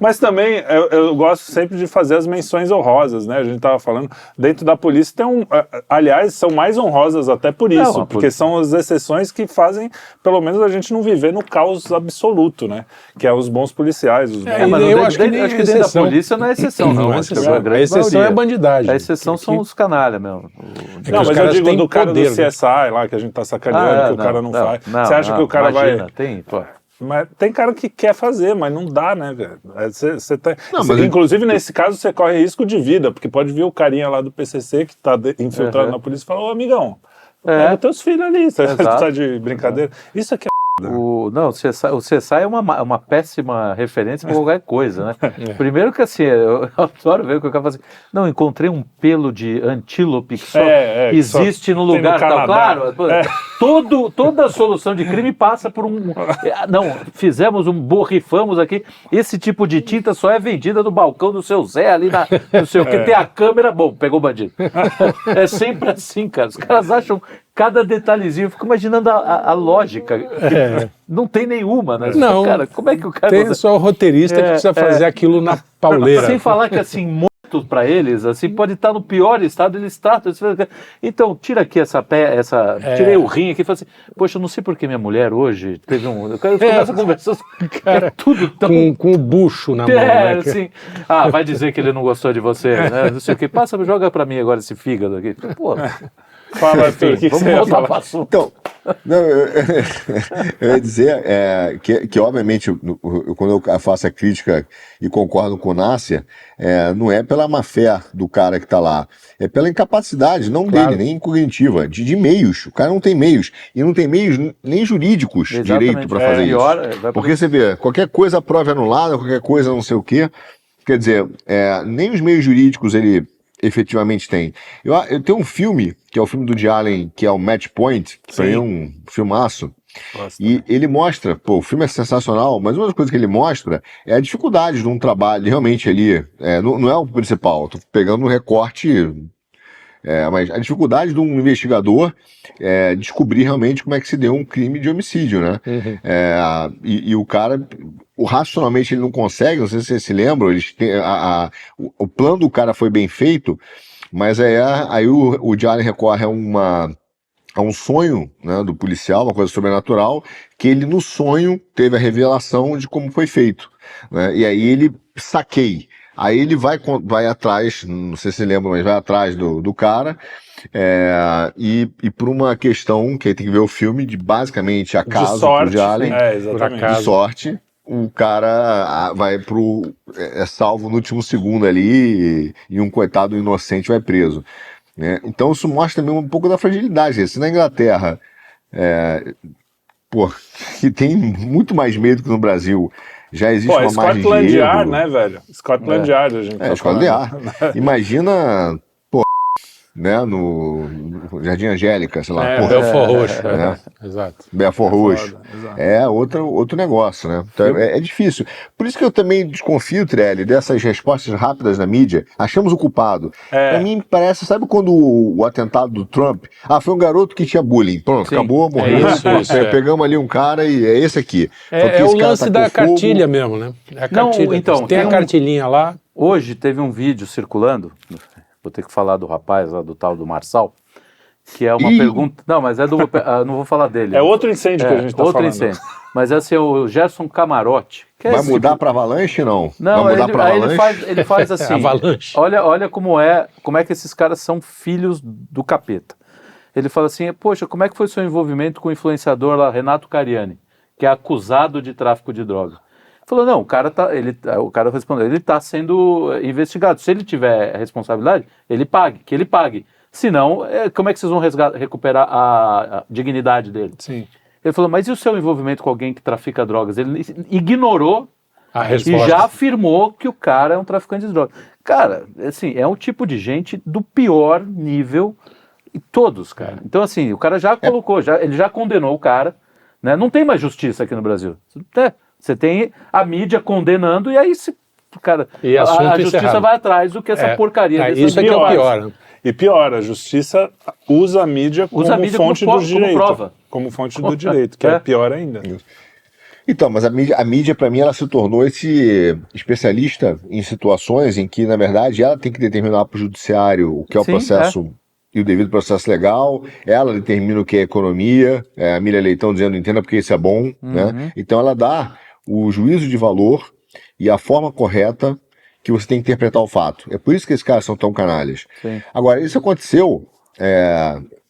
Mas também eu gosto sempre de fazer as menções honrosas, né? A gente tava falando, dentro da polícia tem aliás, são mais honrosas até por isso, porque são as exceções que fazem, pelo menos, a gente não viver no caos absoluto, né? Que é os bons policiais.
Mas eu acho que dentro da polícia não é exceção, não.
A exceção é a bandidagem.
A exceção são os canalha mesmo.
Não, mas eu digo do cara do CSI lá, que a gente tá sacaneando, que o cara não faz. Você acha que o cara vai... Mas tem cara que quer fazer, mas não dá, né, velho? Inclusive, nesse caso, você corre risco de vida, porque pode vir o carinha lá do PCC que tá infiltrado na polícia e falar, ô, amigão, pega teus filhos ali, você tá de brincadeira. Isso aqui é
Não, o CSI é uma péssima referência para qualquer coisa, né? Primeiro que assim, eu adoro ver o que o cara fala assim, não, encontrei um pelo de antílope que só existe no lugar tal. Claro, toda a solução de crime passa por um... Não, borrifamos aqui, esse tipo de tinta só é vendida no balcão do seu Zé, ali não sei o que, tem a câmera, bom, pegou o bandido. É sempre assim, cara, os caras acham cada detalhezinho, eu fico imaginando a lógica. Não tem nenhuma, né?
Não.
Cara, como é que o cara...
Tem só o roteirista que precisa fazer aquilo na pauleira.
Sem falar que, assim, morto para eles, assim, pode estar no pior estado, eles tratam... Então, tira aqui tirei o rim aqui e fala assim, poxa, eu não sei por que minha mulher hoje teve um... Eu começo a conversar, cara, tudo tão...
Com o bucho na mão, né?
Assim, vai dizer que ele não gostou de você, né? Não sei o que, joga para mim agora esse fígado aqui. Pô...
Fala, Arthur,
vamos voltar para o assunto.
Então, eu ia dizer que obviamente, quando eu faço a crítica e concordo com o Nácia, não é pela má fé do cara que está lá, é pela incapacidade, não dele, nem cognitiva, de meios. O cara não tem meios, e não tem meios nem jurídicos direito para fazer isso. Porque você vê, qualquer coisa a prova é anulada, qualquer coisa não sei o quê. Quer dizer, nem os meios jurídicos ele efetivamente tem. Eu tenho um filme, que é o filme do Woody Allen, que é o Match Point, que pra mim é um filmaço. Nossa, e ele mostra, o filme é sensacional, mas uma das coisas que ele mostra é a dificuldade de um trabalho, realmente ali, não é o principal, tô pegando um recorte, mas a dificuldade de um investigador descobrir realmente como é que se deu um crime de homicídio, né? E o cara... racionalmente ele não consegue, não sei se vocês se lembram, o plano do cara foi bem feito, mas aí o Jalen recorre a um sonho, né, do policial, uma coisa sobrenatural, que ele no sonho teve a revelação de como foi feito, né, e aí ele saqueia. Aí ele vai atrás, não sei se lembra, mas vai atrás do cara, e por uma questão que aí tem que ver o filme, de basicamente acaso,
de sorte,
do Allen,
exatamente.
de sorte, o cara vai salvo no último segundo ali e um coitado inocente vai preso, né? Então isso mostra também um pouco da fragilidade. Se na Inglaterra, que tem muito mais medo que no Brasil, já existe uma margem de erro.
Scotland Yard, né, velho? Scotland Yard, a gente tá
Scotland Yard. Imagina, né, no Jardim Angélica, sei lá.
Belfort Roxo, exato.
Belfort Roxo. Outro negócio, né? Então é difícil. Por isso que eu também desconfio, Trelli, dessas respostas rápidas na mídia. Achamos o culpado. Pra mim parece, sabe quando o atentado do Trump, foi um garoto que tinha bullying. Pronto, acabou, morreu. Pegamos ali um cara e é esse aqui.
É o lance da cartilha mesmo, né? É a cartilha. Não, então, tem a cartilhinha lá.
Hoje teve um vídeo circulando, vou ter que falar do rapaz lá, do tal do Marçal, que é uma pergunta... Não, mas não vou falar dele.
É outro incêndio que a gente está falando. Outro incêndio.
Mas é o Gerson Camarote.
Vai mudar para Avalanche, não?
Não, vai mudar para Avalanche? Ele faz assim...
Avalanche.
Olha como é que esses caras são filhos do capeta. Ele fala assim, poxa, como é que foi o seu envolvimento com o influenciador lá, Renato Cariani, que é acusado de tráfico de droga? Falou, não, o cara respondeu, ele está sendo investigado. Se ele tiver responsabilidade, que ele pague. Senão, como é que vocês vão recuperar a dignidade dele?
Sim.
Ele falou, mas e o seu envolvimento com alguém que trafica drogas? Ele ignorou
a resposta.
E já afirmou que o cara é um traficante de drogas. Cara, assim, é um tipo de gente do pior nível, e todos, cara. Então, assim, o cara já colocou, ele já condenou o cara, né? Não tem mais justiça aqui no Brasil. Você tem a mídia condenando e aí a justiça vai atrás do que essa porcaria dessa
isso aqui é o pior. Né?
E pior, a justiça usa a mídia como fonte do direito.
Como prova.
Como fonte do direito, que é pior ainda.
Então, mas a mídia para mim, ela se tornou esse especialista em situações em que, na verdade, ela tem que determinar para o judiciário o que é o processo e o devido processo legal, ela determina o que é economia, a Miriam Leitão dizendo, entenda porque isso é bom, né? Então ela dá o juízo de valor e a forma correta que você tem que interpretar o fato. É por isso que esses caras são tão canalhas.
Sim.
Agora, isso aconteceu,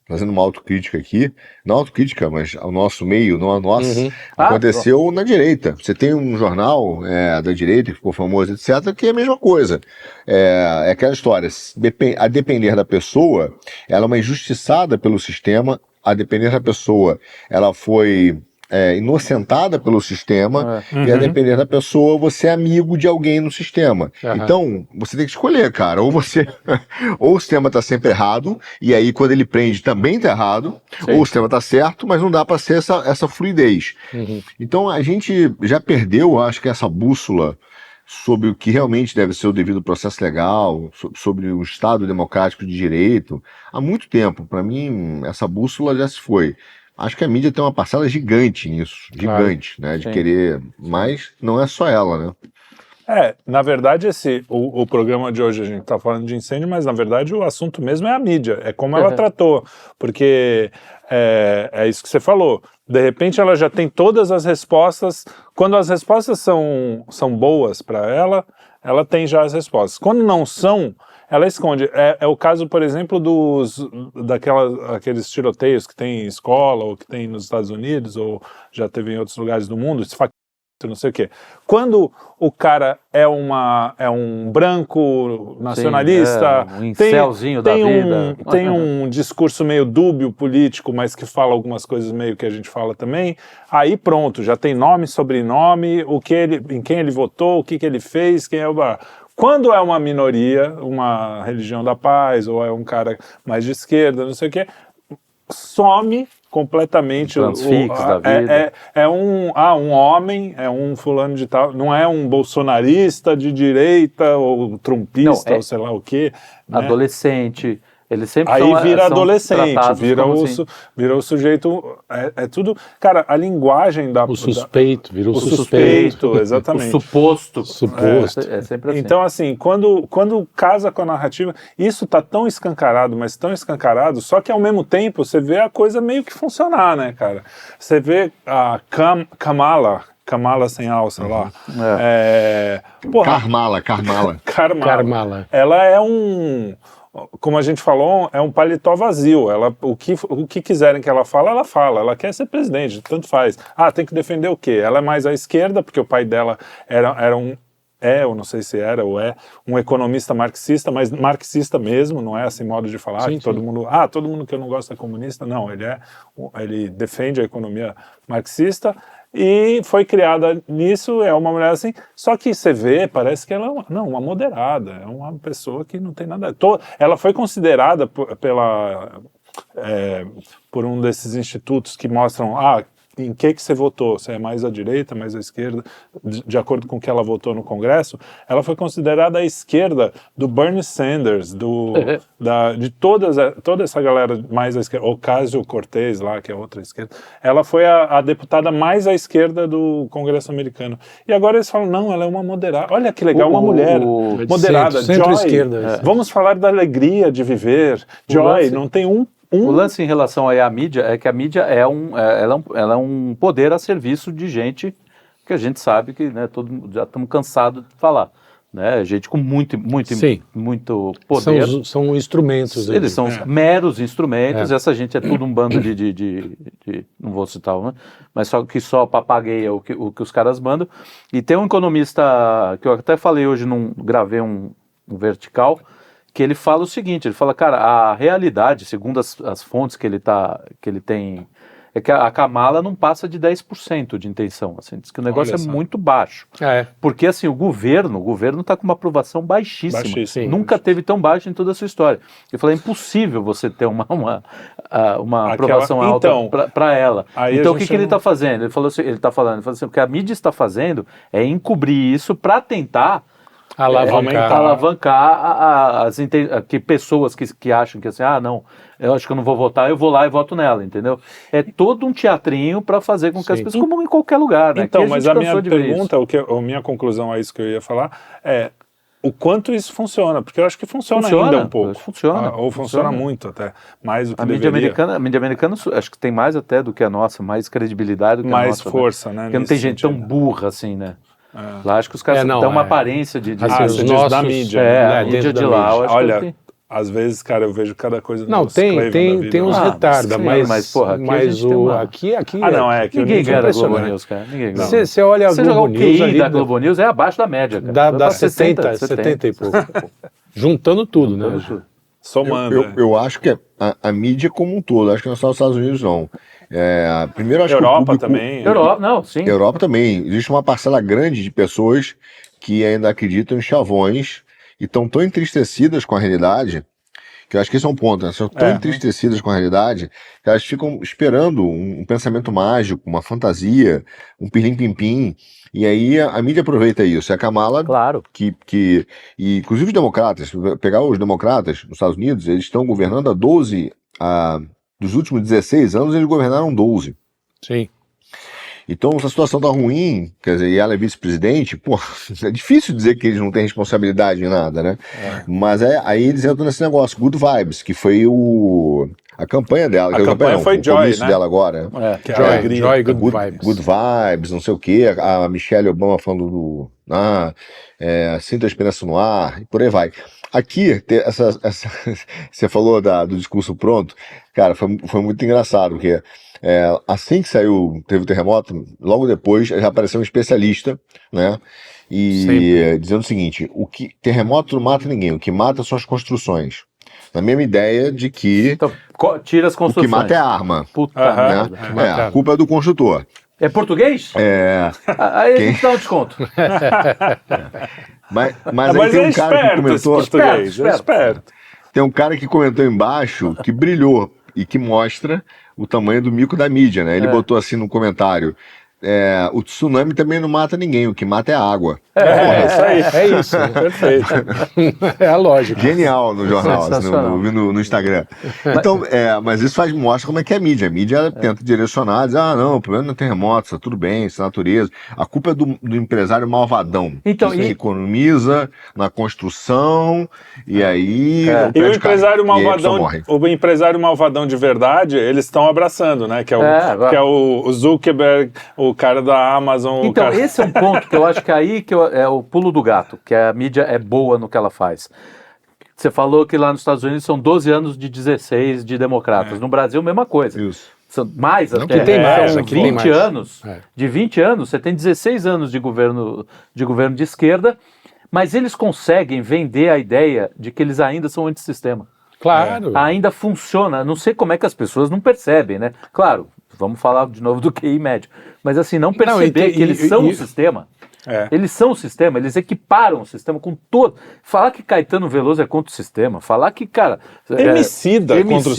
fazendo uma autocrítica aqui, não autocrítica, mas ao nosso meio, não a nossa, aconteceu na direita. Você tem um jornal da direita que ficou famoso, etc., que é a mesma coisa. É aquela história, a depender da pessoa, ela é uma injustiçada pelo sistema, a depender da pessoa, ela foi inocentada pelo sistema, e a depender da pessoa, você é amigo de alguém no sistema. Então, você tem que escolher, cara. Ou ou o sistema tá sempre errado, e aí quando ele prende também tá errado, ou o sistema tá certo, mas não dá para ser essa fluidez. Então, a gente já perdeu, acho que essa bússola sobre o que realmente deve ser o devido processo legal, sobre o Estado democrático de direito, há muito tempo. Para mim, essa bússola já se foi. Acho que a mídia tem uma parcela gigante nisso, gigante, né, de querer, mas não é só ela, né?
Na verdade, o programa de hoje a gente está falando de incêndio, mas na verdade o assunto mesmo é a mídia, é como ela tratou, porque é isso que você falou, de repente ela já tem todas as respostas, quando as respostas são boas para ela tem já as respostas, quando não são, ela esconde. É o caso, por exemplo, aqueles tiroteios que tem em escola, ou que tem nos Estados Unidos, ou já teve em outros lugares do mundo, não sei o quê. Quando o cara é um branco nacionalista,
um incelzinho da vida.
Tem um discurso meio dúbio político, mas que fala algumas coisas meio que a gente fala também, aí pronto, já tem nome, sobrenome, em quem ele votou, o que ele fez, quem é o... Quando é uma minoria, uma religião da paz, ou é um cara mais de esquerda, não sei o quê, some completamente.
Transfix da vida.
Um homem, é um fulano de tal, não é um bolsonarista de direita, ou trumpista, ou sei lá o quê.
Adolescente. Eles sempre
aí vira adolescente, vira o sujeito, é tudo... Cara, a linguagem da...
O suspeito, virou
o suspeito, exatamente.
O suposto.
É
sempre assim.
Então, assim, quando casa com a narrativa, isso tá tão escancarado, mas tão escancarado, só que ao mesmo tempo você vê a coisa meio que funcionar, né, cara? Você vê a Kamala sem alça lá.
Carmala.
Ela é como a gente falou, é um paletó vazio. O que quiserem que ela fale, ela fala. Ela quer ser presidente, tanto faz. Tem que defender o quê? Ela é mais à esquerda, porque o pai dela eu não sei se era ou é, um economista marxista, mas marxista mesmo, não é assim modo de falar,
sim,
todo mundo que eu não gosto é comunista. Não, ele defende a economia marxista, e foi criada nisso, é uma mulher assim, só que você vê, parece que ela é uma moderada, é uma pessoa que não tem nada... Ela foi considerada por um desses institutos que mostram, em que você votou, se é mais à direita, mais à esquerda, de acordo com o que ela votou no Congresso, ela foi considerada a esquerda do Bernie Sanders, de toda essa galera mais à esquerda, Ocasio-Cortez lá, que é outra esquerda, ela foi a deputada mais à esquerda do Congresso americano. E agora eles falam, não, ela é uma moderada. Olha que legal, uma mulher moderada,
centro-esquerda.
Vamos falar da alegria de viver. Joy, não tem
O lance em relação aí à mídia é que a mídia ela é um poder a serviço de gente que a gente sabe que, né, já estamos cansados de falar, né, gente com muito poder.
São instrumentos.
Eles são meros instrumentos, essa gente é tudo um bando não vou citar, né, mas só papagueia o que os caras mandam. E tem um economista, que eu até falei hoje, gravei um vertical, que ele fala o seguinte, ele fala, cara, a realidade, segundo as fontes que ele tem, é que a Kamala não passa de 10% de intenção, assim, diz que o negócio é muito baixo. Porque, assim, o governo está com uma aprovação baixíssima. Nunca teve tão baixo em toda a sua história. Ele falou, é impossível você ter uma aprovação alta para ela. Então, o que ele está fazendo? Ele falou assim, o que a mídia está fazendo é encobrir isso para tentar alavancar que pessoas que acham que assim, não, eu acho que eu não vou votar, eu vou lá e voto nela, entendeu? É todo um teatrinho para fazer com que as pessoas, como em qualquer lugar, né?
Então, mas a minha pergunta, a minha conclusão a isso que eu ia falar é o quanto isso funciona, porque eu acho que funciona ainda um pouco. Funciona muito até, mais do que deveria.
A mídia americana acho que tem mais até do que a nossa, mais credibilidade do que a nossa.
Mais força, né?
Porque não tem gente tão burra assim, né? Lá acho que os caras dão uma aparência de
da mídia.
A mídia de lá.
Olha, às vezes, cara, eu vejo cada coisa
no tem uns retarda, mas porra, aqui
ninguém ganha da Globo News, cara.
Você olha a Globo News ali,
da Globo News é abaixo da média, cara.
Dá 70 e pouco. Juntando tudo, né?
Somando.
Eu acho que a mídia como um todo, acho que não só nos Estados Unidos não. Primeiro, acho
Europa
que o público,
também.
Europa também. Existe uma parcela grande de pessoas que ainda acreditam em chavões e estão tão entristecidas com a realidade, que eu acho que esse é um ponto, né? São tão entristecidas com a realidade que elas ficam esperando um pensamento mágico, uma fantasia, um pirlim-pim-pim. E aí a mídia aproveita isso. E a Kamala,
claro,
e inclusive os democratas, pegar os democratas nos Estados Unidos, eles estão governando há 12, dos últimos 16 anos eles governaram 12.
Sim.
Então, se a situação tá ruim, quer dizer, e ela é vice-presidente, pô, é difícil dizer que eles não têm responsabilidade em nada, né? Mas aí eles entram nesse negócio, Good Vibes, que foi a campanha dela.
A campanha foi Joy, né?
Dela agora.
Joy, Good Vibes.
Good Vibes, não sei o quê. A Michelle Obama falando sinta a esperança no ar, e por aí vai. Aqui, você falou do discurso pronto, cara, foi muito engraçado, porque assim que teve o terremoto, logo depois já apareceu um especialista, né? E dizendo o seguinte: terremoto não mata ninguém, o que mata são as construções. Na mesma ideia de que
então, tira as construções.
O que mata é a arma.
Puta
né? A culpa é do construtor.
É português? Aí a gente dá um desconto.
Mas aí tem um cara que comentou.
Esperto.
Tem um cara que comentou embaixo que brilhou e que mostra o tamanho do mico da mídia, né? Ele botou assim no comentário: o tsunami também não mata ninguém, o que mata é a água.
É isso. Perfeito. É a lógica.
Genial no jornal, no Instagram. Então, mas isso mostra como é que é a mídia. A mídia ela tenta direcionar, diz, não, o problema não é terremoto, tá tudo bem, isso é natureza. A culpa é do empresário malvadão.
Então,
que economiza na construção, e aí...
E o empresário malvadão de verdade, eles estão abraçando, né? Que é o Zuckerberg, o cara da Amazon.
Então, esse é um ponto que eu acho que aí é o pulo do gato, que a mídia é boa no que ela faz. Você falou que lá nos Estados Unidos são 12 anos de 16 de democratas. No Brasil, mesma coisa.
Isso.
São mais
não,
até.
Que tem mais,
são
aqui
20
tem mais.
anos. De 20 anos, você tem 16 anos de governo de esquerda, mas eles conseguem vender a ideia de que eles ainda são antissistema.
Claro.
Ainda funciona. Não sei como é que as pessoas não percebem, né? Claro, vamos falar de novo do QI médio. Mas assim, não perceber que eles são o sistema. Eles são o sistema, eles equiparam o sistema com todo. Falar que Caetano Veloso é contra o sistema, falar que, cara...
Emicida é contra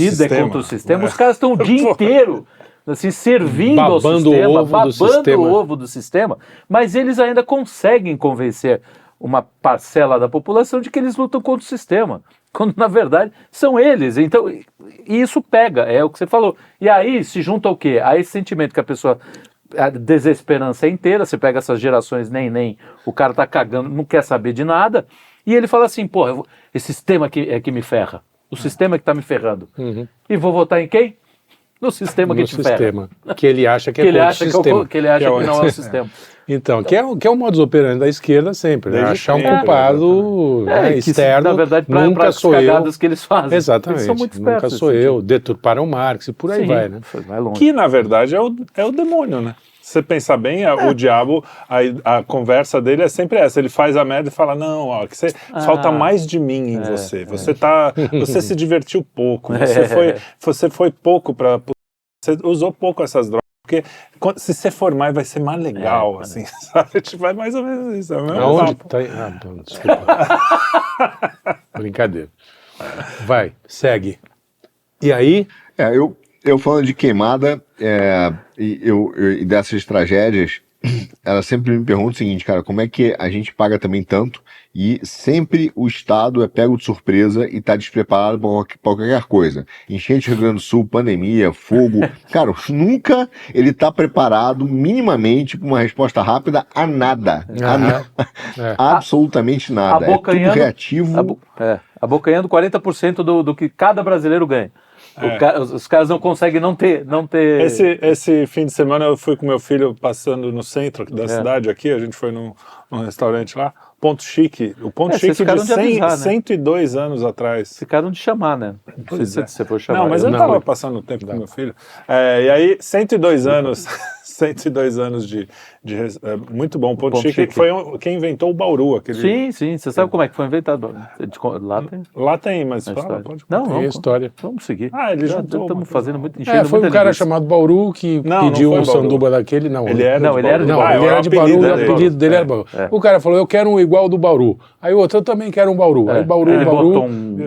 o sistema.
Os caras estão o dia inteiro assim, servindo ao sistema, babando o ovo do sistema, mas eles ainda conseguem convencer uma parcela da população de que eles lutam contra o sistema, quando na verdade são eles. Então, e isso pega, é o que você falou. E aí se junta o quê? A esse sentimento que a desesperança é inteira, você pega essas gerações nem, o cara tá cagando, não quer saber de nada, e ele fala assim, esse sistema que me ferra, o sistema que tá me ferrando. E vou votar em quem? No sistema que te ferra.
Que ele acha que é contra o sistema.
Que ele acha que não é o sistema.
Então, que é o modus operandi da esquerda sempre, né? Achar um culpado externo,
na verdade,
nunca sou eu.
Que eles fazem.
Exatamente,
eles são muito espertos,
nunca sou eu, deturparam Marx e por aí vai, né?
Vai longe.
Que, na verdade, é o demônio, né? Se você pensar bem, o diabo, a conversa dele é sempre essa, ele faz a merda e fala, não, falta mais de mim em você, você se divertiu pouco, você foi pouco você usou pouco essas drogas, porque se você for mais, vai ser mais legal, assim, sabe? Tipo, é mais ou menos isso.
Aonde tá? Desculpa. Brincadeira. Vai, segue. E aí?
Eu falando de queimada, e dessas tragédias, ela sempre me pergunta o seguinte, cara, como é que a gente paga também tanto e sempre o Estado é pego de surpresa e tá despreparado para qualquer coisa. Enchente do Rio Grande do Sul, pandemia, fogo. Cara, nunca ele tá preparado minimamente para uma resposta rápida a nada. Absolutamente nada. É tudo reativo.
Abocanhando 40% do que cada brasileiro ganha. Os caras não conseguem não ter...
Esse fim de semana eu fui com meu filho passando no centro da cidade aqui, a gente foi num restaurante lá, Ponto Chique. O Ponto Chique de 102 anos atrás.
Ficaram de chamar, né? Não sei se você for chamar.
Não, mas eu estava passando o tempo com meu filho. E aí, 102 anos... 102 anos de muito bom. Ponto Chique foi quem inventou o Bauru.
Sim. Você sabe como é que foi inventado?
Lá tem, mas fala, pode contar.
Não, história.
Vamos seguir.
Ele juntou.
Estamos fazendo muito
foi um cara chamado Bauru que pediu um sanduba daquele.
Ele era
de Bauru. O apelido dele era Bauru. O cara falou, eu quero um igual do Bauru. Aí o outro, eu também quero um Bauru. Aí Bauru,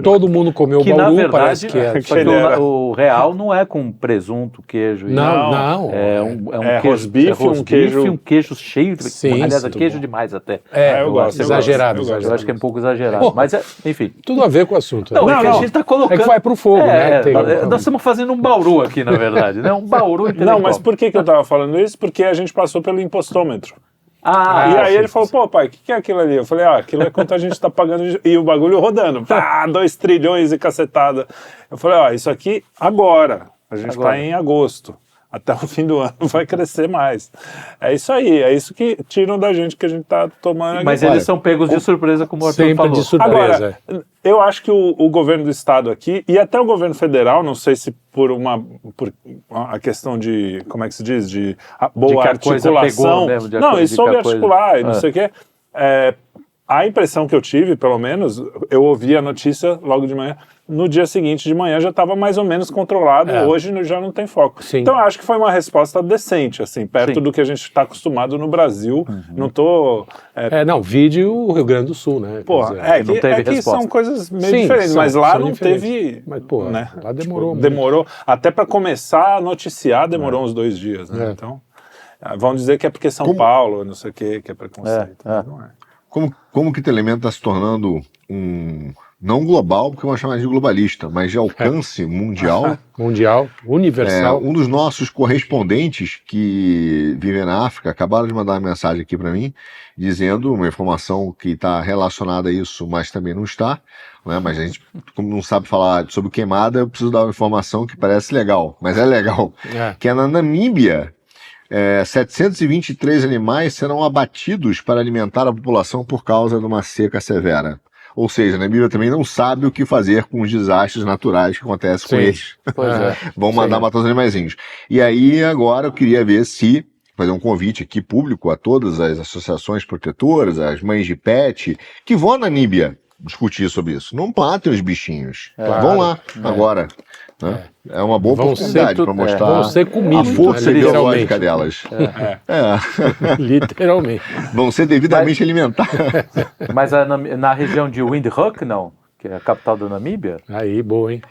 todo mundo comeu o Bauru,
na verdade,
parece que é.
Só que o real não é com presunto, queijo.
Não.
É um
rosbife,
um queijo cheio. Aliás, queijo demais até.
Eu gosto. Exagerado.
Eu acho que é um pouco exagerado. Mas, enfim.
Tudo a ver com o assunto.
Não, a gente está colocando...
É que vai pro fogo, né?
Nós estamos fazendo um Bauru aqui, na verdade, né? Um Bauru intelectual.
Não, mas por que eu estava falando isso? Porque a gente passou pelo impostômetro. E aí ele falou, pô, pai, o que é aquilo ali? Eu falei, aquilo é quanto a gente tá pagando, e o bagulho rodando, 2 trilhões e cacetada. Eu falei, isso aqui agora, a gente tá em agosto, até o fim do ano vai crescer mais. É isso aí, é isso que tiram da gente, que a gente tá tomando.
Mas eles são pegos de surpresa, como o Arthur falou.
De surpresa.
Agora, eu acho que o governo do estado aqui, e até o governo federal, não sei se por a questão de, como é que se diz, de boa articulação. Não, e soube articular e não sei o quê. A impressão que eu tive, pelo menos, eu ouvi a notícia logo de manhã, no dia seguinte de manhã já estava mais ou menos controlado, hoje já não tem foco.
Sim.
Então eu acho que foi uma resposta decente, assim, perto do que a gente está acostumado no Brasil. Não tô...
vide o Rio Grande do Sul, né?
Que são coisas meio diferentes, mas lá não teve...
Mas, né? Lá demorou muito.
Demorou, até para começar a noticiar, demorou uns 2 dias, né? Então, vão dizer que é porque São Paulo, não sei o que é preconceito. Não é.
Como que o Telemento está se tornando não global, porque vamos chamar de globalista, mas de alcance mundial.
Mundial, universal.
Um dos nossos correspondentes que vivem na África acabaram de mandar uma mensagem aqui para mim, dizendo uma informação que está relacionada a isso, mas também não está, né? Mas a gente, como não sabe falar sobre queimada, eu preciso dar uma informação que parece legal, mas é legal, que é na Namíbia. 723 animais serão abatidos para alimentar a população por causa de uma seca severa. Ou seja, a Namíbia também não sabe o que fazer com os desastres naturais que acontecem com eles. Vão mandar matar os animaizinhos. E aí, agora, eu queria ver se fazer um convite aqui público a todas as associações protetoras, as mães de pet, que vão à Namíbia discutir sobre isso. Não matem os bichinhos. Vão lá, agora. Né? É uma boa oportunidade para mostrar a força biológica delas.
Literalmente.
Vão ser devidamente alimentados.
Mas na região de Windhoek, não? Que é a capital da Namíbia?
Aí, boa, hein?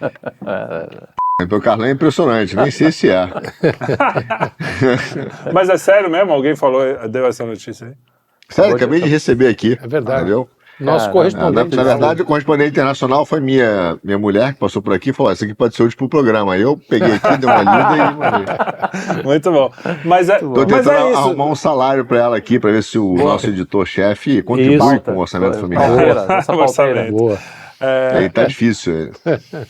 O Carlão é impressionante, nem sei se é.
Mas é sério mesmo? Alguém deu essa notícia aí?
Sério, acabei de receber aqui.
É verdade.
Entendeu?
Nosso correspondente.
Na verdade, o correspondente internacional foi minha mulher, que passou por aqui e falou: isso aqui pode ser útil pro programa. Aí eu peguei aqui, dei uma lida e mandei.
Muito bom. Tô
tentando arrumar um salário para ela aqui, para ver se o nosso editor-chefe contribui com o orçamento familiar.
Essa orçamento.
Boa.
Aí tá difícil.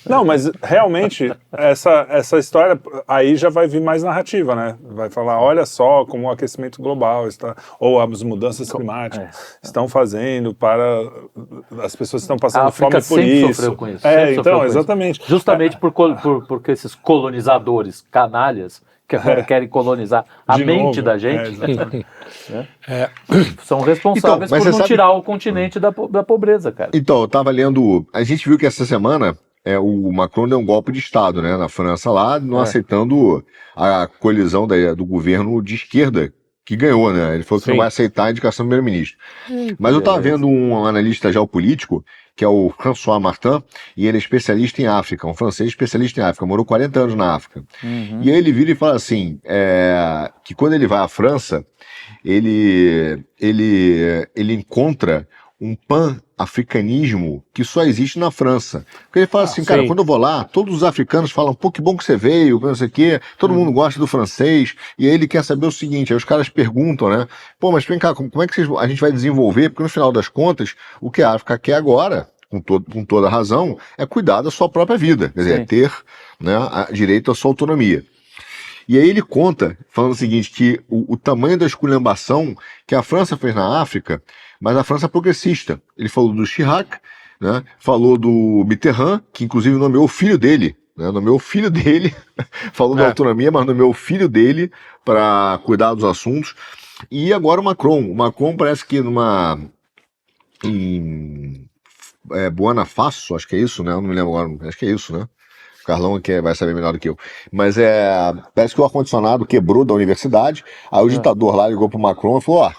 Não, mas realmente essa história aí já vai vir mais narrativa, né? Vai falar, olha só como o aquecimento global ou as mudanças climáticas estão fazendo para as pessoas estão passando fome por isso.
Sofreu com isso.
Então, exatamente.
Justamente porque esses colonizadores canalhas que agora querem colonizar a mente da gente, são responsáveis por não tirar o continente da pobreza, cara.
Então, eu estava lendo, a gente viu que essa semana o Macron deu um golpe de Estado, né, na França lá, não aceitando a colisão do governo de esquerda, que ganhou, né? Ele falou que não vai aceitar a indicação do primeiro-ministro. Mas eu estava vendo um analista geopolítico, que é o François Martin, e ele é especialista em África, um francês especialista em África, morou 40 anos na África. E aí ele vira e fala assim, que quando ele vai à França, ele encontra um pan-africanismo que só existe na França. Porque ele fala assim, cara, quando eu vou lá, todos os africanos falam, pô, que bom que você veio, não sei o quê, todo mundo gosta do francês, e aí ele quer saber o seguinte, aí os caras perguntam, né, pô, mas vem cá, como é que a gente vai desenvolver, porque no final das contas, o que a África quer agora, com toda razão, é cuidar da sua própria vida, quer dizer, é ter, né, direito à sua autonomia. E aí ele conta, falando o seguinte, que o tamanho da esculhambação que a França fez na África mas a França progressista. Ele falou do Chirac, né? Falou do Mitterrand, que inclusive nomeou o filho dele, né? Nomeou o filho dele, falou da autonomia, mas nomeou o filho dele para cuidar dos assuntos. E agora o Macron. O Macron parece que em Burkina Faso, acho que é isso, né? Eu não me lembro agora, acho que é isso, né? O Carlão vai saber melhor do que eu. Mas parece que o ar-condicionado quebrou da universidade, aí o ditador lá ligou pro Macron e falou,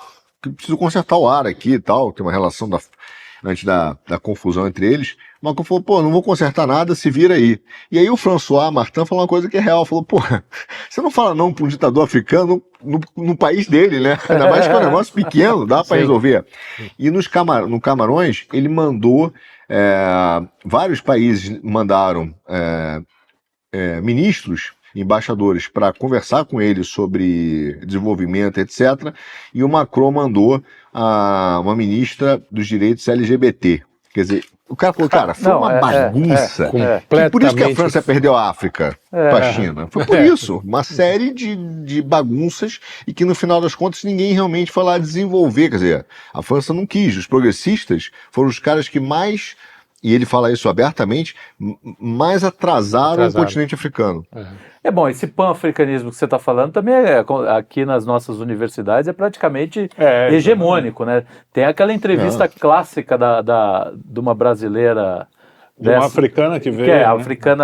preciso consertar o ar aqui e tal, tem uma relação antes da confusão entre eles. O Macron falou, não vou consertar nada, se vira aí. E aí o François Martin falou uma coisa que é real, falou, você não fala não para um ditador africano no país dele, né? Ainda mais que é um negócio pequeno, dá para resolver. E no Camarões, ele mandou, vários países mandaram ministros, embaixadores, para conversar com ele sobre desenvolvimento, etc. E o Macron mandou uma ministra dos direitos LGBT. Quer dizer, o cara falou, foi uma bagunça. Por isso que a França perdeu a África para a China. Foi por isso. Uma série de bagunças e que, no final das contas, ninguém realmente foi lá desenvolver. Quer dizer, a França não quis. Os progressistas foram os caras que mais, e ele fala isso abertamente, mais atrasaram o continente africano.
Bom, esse pan-africanismo que você está falando também aqui nas nossas universidades é praticamente hegemônico, né? Tem aquela entrevista clássica de uma brasileira...
De uma africana que veio,
a africana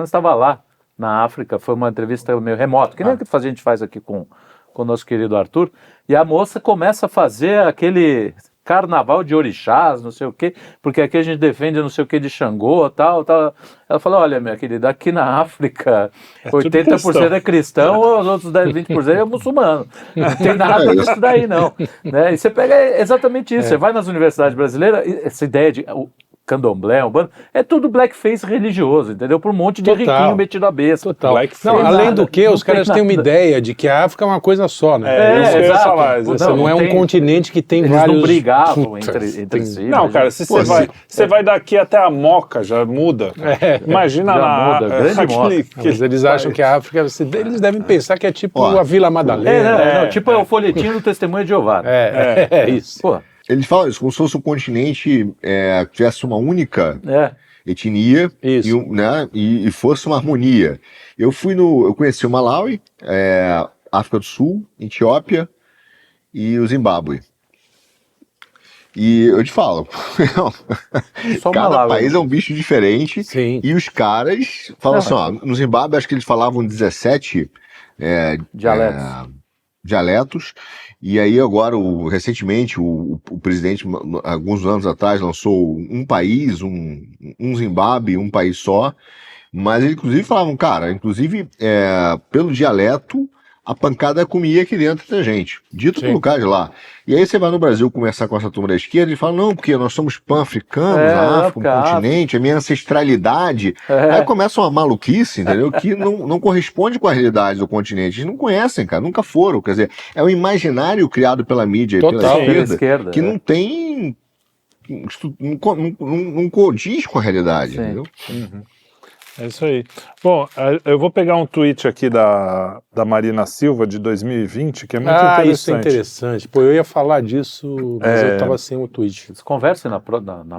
estava lá na África, foi uma entrevista meio remota, que nem a gente faz aqui com o nosso querido Arthur, e a moça começa a fazer aquele... carnaval de orixás, não sei o quê, porque aqui a gente defende não sei o quê de Xangô, tal. Ela falou, olha, minha querida, aqui na África 80% é cristão, os outros 20% é muçulmano. Não tem nada disso daí, não. Né? E você pega exatamente isso, você vai nas universidades brasileiras, essa ideia de... candomblé, umbanda, é tudo blackface religioso, entendeu? Por um monte de riquinho metido a besta.
Além do que, os caras têm uma ideia de que a África é uma coisa só, né? Não é um continente que tem vários...
Eles não brigavam entre si.
Não, cara, se você vai daqui até a Moca, já muda. Imagina
Mas eles acham que a África... Eles devem pensar que é tipo a Vila Madalena.
Tipo o folhetinho do Testemunho de Jeová.
É isso.
Eles falam isso, como se fosse um continente que tivesse uma única etnia e fosse uma harmonia. Eu conheci o Malawi, África do Sul, Etiópia e o Zimbábue. E eu te falo, cada país é um bicho diferente.
Sim.
E os caras falam no Zimbábue acho que eles falavam 17 dialetos. E aí agora, recentemente, o presidente, alguns anos atrás, lançou um país, um Zimbábue, um país só, mas eles inclusive falavam, cara, pelo dialeto, a pancada comia aqui dentro da gente, dito pelo cara de lá. E aí você vai no Brasil conversar com essa turma da esquerda e fala, não, porque nós somos pan-africanos, a África, um continente, a minha ancestralidade. Aí começa uma maluquice, entendeu? Que não corresponde com a realidade do continente. Eles não conhecem, cara, nunca foram. Quer dizer, é um imaginário criado pela mídia e pela esquerda que não tem... não condiz com a realidade, entendeu?
É isso aí. Bom, eu vou pegar um tweet aqui da Marina Silva, de 2020, que é muito interessante.
Isso é interessante. Eu ia falar disso, mas eu estava sem o tweet.
Eles conversam na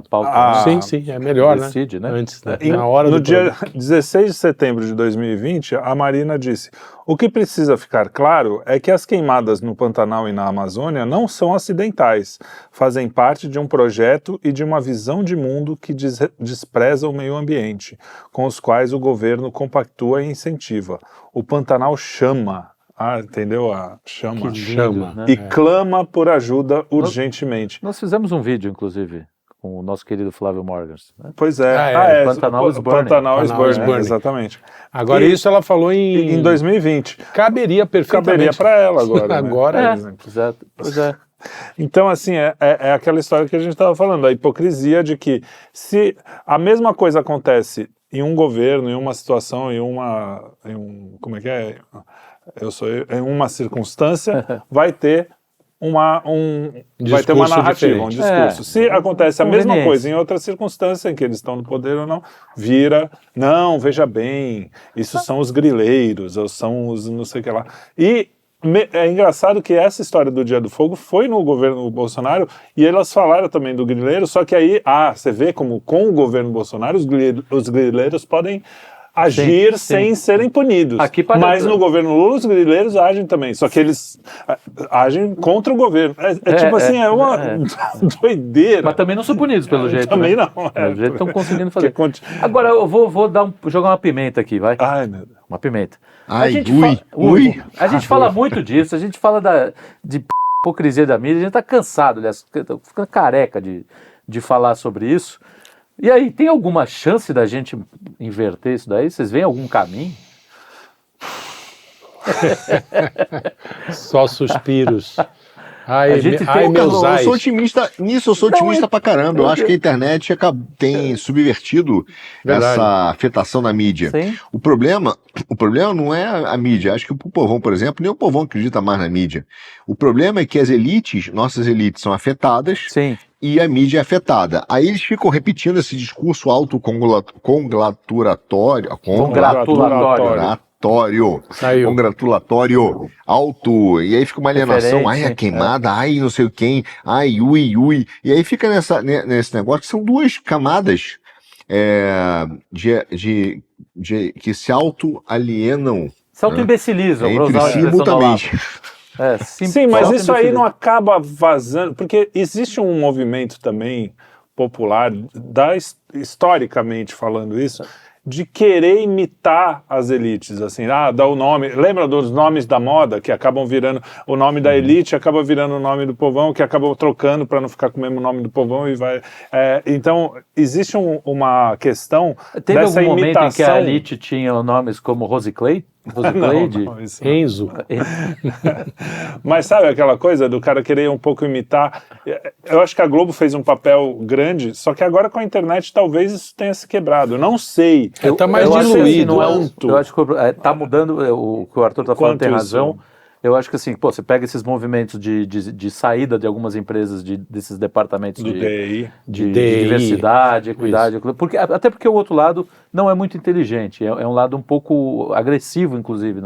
pauta.
Sim, é melhor,
decide, né?
Antes, né? Na hora
no dia 16 de setembro de 2020, a Marina disse: o que precisa ficar claro é que as queimadas no Pantanal e na Amazônia não são acidentais, fazem parte de um projeto e de uma visão de mundo que despreza o meio ambiente, com os quais o governo compactua e incentiva. O Pantanal chama, entendeu? Chama.
Né?
E clama por ajuda urgentemente.
Nós fizemos um vídeo, inclusive, com o nosso querido Flávio Morgans. Né?
Pois é.
Pantanal is Burning.
Pantanal is Burning, exatamente.
Agora isso ela falou em
2020.
Caberia perfeitamente.
Caberia para ela agora.
Agora,
exato. Pois é.
Então, assim, é aquela história que a gente estava falando, a hipocrisia de que se a mesma coisa acontece em um governo, em uma situação, em uma circunstância, vai ter uma narrativa,
diferente.
Um discurso. Se acontece a mesma coisa em outra circunstância, em que eles estão no poder ou não, não, veja bem, isso são os grileiros, ou são os não sei o que lá. E É engraçado que essa história do Dia do Fogo foi no governo Bolsonaro e elas falaram também do grileiro, só que aí, você vê como com o governo Bolsonaro os grileiros podem agir sem serem punidos. Mas no governo Lula os grileiros agem também, só que eles agem contra o governo. É uma doideira.
Mas também não são punidos pelo jeito.
Também não.
Pelo jeito estão conseguindo fazer. Agora eu vou jogar uma pimenta aqui, vai.
Ai, meu Deus.
Uma pimenta.
A gente
fala muito disso, a gente fala de hipocrisia da mídia, a gente tá cansado, aliás, tá ficando careca de falar sobre isso. E aí, tem alguma chance da gente inverter isso daí? Vocês veem algum caminho?
Só suspiros.
Eu sou otimista nisso, eu sou otimista pra caramba. Eu acho que a internet tem subvertido essa afetação da mídia.
Sim.
O problema não é a mídia. Acho que o povão, por exemplo, nem o povão acredita mais na mídia. O problema é que nossas elites são afetadas.
Sim.
E a mídia é afetada. Aí eles ficam repetindo esse discurso autocongratulatório. Congratulatório, alto, e aí fica uma alienação, ai, a queimada, ai, não sei quem, ai, ui, e aí fica nesse negócio que são duas camadas que se auto-alienam.
Se auto-imbecilizam,
entre simultaneamente.
Sim, mas isso aí não acaba vazando, porque existe um movimento também popular, historicamente falando isso, de querer imitar as elites, assim, dá o nome, lembra dos nomes da moda que acabam virando, o nome da elite acaba virando o nome do povão, que acabam trocando para não ficar com o mesmo nome do povão e vai, então existe uma questão
Teve
dessa
algum
imitação.
Momento em que a elite tinha nomes como Rose Clay?
Enzo.
Mas sabe aquela coisa do cara querer um pouco imitar? Eu acho que a Globo fez um papel grande, só que agora com a internet talvez isso tenha se quebrado. Não sei.
Está mais diluído.
Eu acho que está mudando, o que o Arthur está falando tem razão. Eu acho que assim, você pega esses movimentos de saída de algumas empresas desses departamentos de diversidade, equidade, até porque o outro lado não é muito inteligente, é um lado um pouco agressivo, inclusive,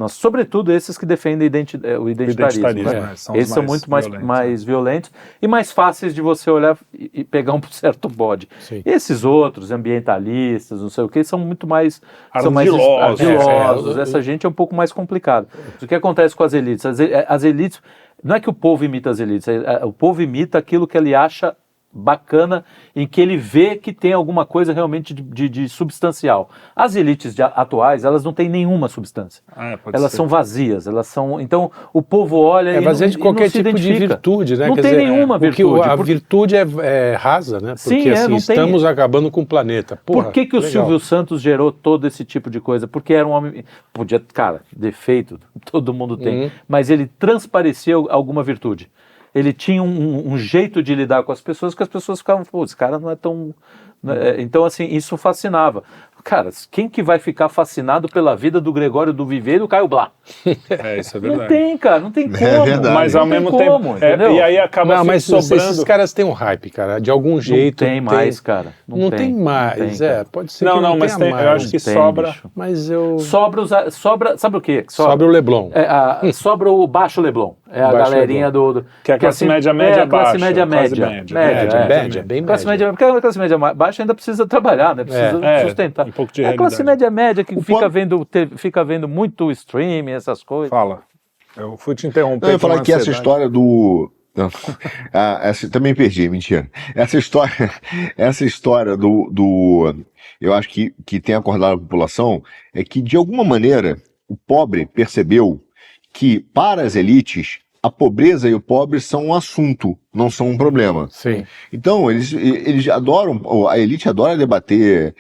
sobretudo esses que defendem o identitarismo. Esses são muito mais violentos e mais fáceis de você olhar e pegar um certo bode. Sim. Esses outros, ambientalistas, não sei o que, são muito mais ardilosos. Essa gente é um pouco mais complicada. O que acontece com as elites? As elites, não é que o povo imita as elites, o povo imita aquilo que ele acha bacana, em que ele vê que tem alguma coisa realmente de substancial. As elites atuais, elas não têm nenhuma substância. Elas são vazias, então o povo olha e
vazia de qualquer tipo de virtude, né?
Não tem nenhuma virtude.
A virtude é rasa, né? Porque estamos acabando com o planeta. Porra,
por que o Silvio Santos gerou todo esse tipo de coisa? Porque era um homem... defeito, todo mundo tem. Mas ele transparecia alguma virtude. Ele tinha um jeito de lidar com as pessoas que as pessoas ficavam, esse cara não é tão... Então, assim, isso fascinava. Cara, quem que vai ficar fascinado pela vida do Gregório do Vivier e do Caio Blá?
Isso é verdade.
Não tem, cara, não tem como.
É verdade.
Mas ao mesmo tempo... e aí acaba sobrando...
Esses caras têm um hype, cara. De algum jeito...
Não tem mais, cara.
Não tem mais, pode ser
que não mas tenha mais. Eu acho que sobra...
Bicho.
Mas eu...
Sobra... Sabe o quê?
Sobra o Leblon.
Sobra o baixo Leblon. É a galerinha do...
Que é a classe média baixa.
Classe média média.
Bem
classe média. Porque a classe média baixa ainda precisa trabalhar, né? Precisa sustentar.
Um pouco de
a classe média que fica vendo muito streaming, essas coisas.
Fala. Eu fui te interromper.
Eu ia falar que essa história do... também perdi, mentira. Essa história do eu acho que tem acordado a população é que, de alguma maneira, o pobre percebeu que, para as elites, a pobreza e o pobre são um assunto, não são um problema.
Sim.
Então, eles adoram, a elite adora debater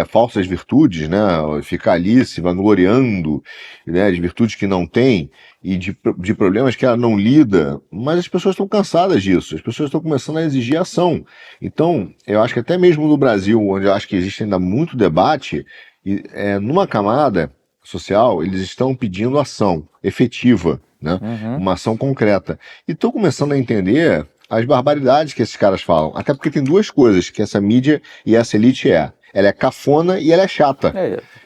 falsas virtudes, né? Ficar ali se vangloriando, né, de virtudes que não tem e de problemas que ela não lida, mas as pessoas estão cansadas disso, as pessoas estão começando a exigir ação. Então, eu acho que até mesmo no Brasil, onde eu acho que existe ainda muito debate, numa camada social, eles estão pedindo ação efetiva, né? Uma ação concreta. E estou começando a entender as barbaridades que esses caras falam. Até porque tem duas coisas que essa mídia e essa elite ela é cafona e ela é chata.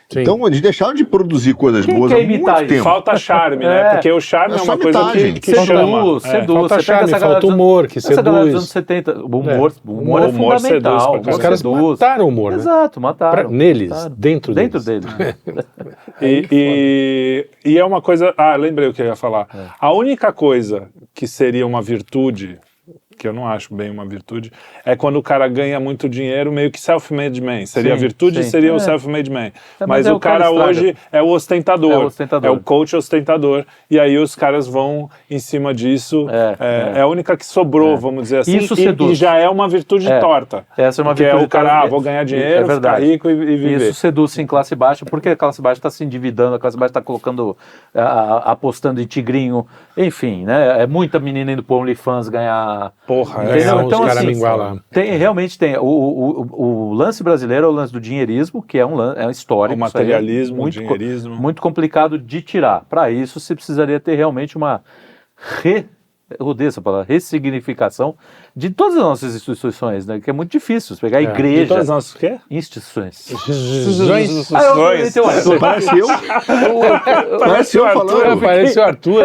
Sim.
Então eles deixaram de produzir coisas boas há muito tempo.
Falta charme, né? Porque o charme é uma coisa que
seduz.
Falta charme, falta humor, que seduz.
Essa galera dos anos 70, o humor é fundamental.
Os caras mataram o humor, né?
Exato, mataram.
Neles, dentro deles.
E é uma coisa... lembrei o que eu ia falar. A única coisa que seria uma virtude, que eu não acho bem uma virtude, é quando o cara ganha muito dinheiro, meio que self-made man. Seria a virtude, seria o self-made man. Mas o cara hoje é o ostentador. É o coach ostentador. E aí os caras vão em cima disso. É a única que sobrou, vamos dizer assim.
Isso seduz.
E já é uma virtude torta.
Essa é uma
virtude.
Que
é o cara, vou ganhar dinheiro, ficar rico e viver.
Isso seduz sim classe baixa, porque a classe baixa está se endividando, a classe baixa está colocando, apostando em tigrinho. Enfim, né? É muita menina indo pro OnlyFans ganhar...
Porra,
então,
os
assim,
lá.
Realmente tem. O lance brasileiro é o lance do dinheirismo, que é um histórico.
O materialismo, o dinheirismo.
Muito complicado de tirar. Para isso, você precisaria ter realmente uma eu odeio essa palavra, ressignificação de todas as nossas instituições, né? Que é muito difícil. Você pegar a igreja...
De todas as nossas o quê?
Instituições.
Parece o Arthur.
Parece o Arthur.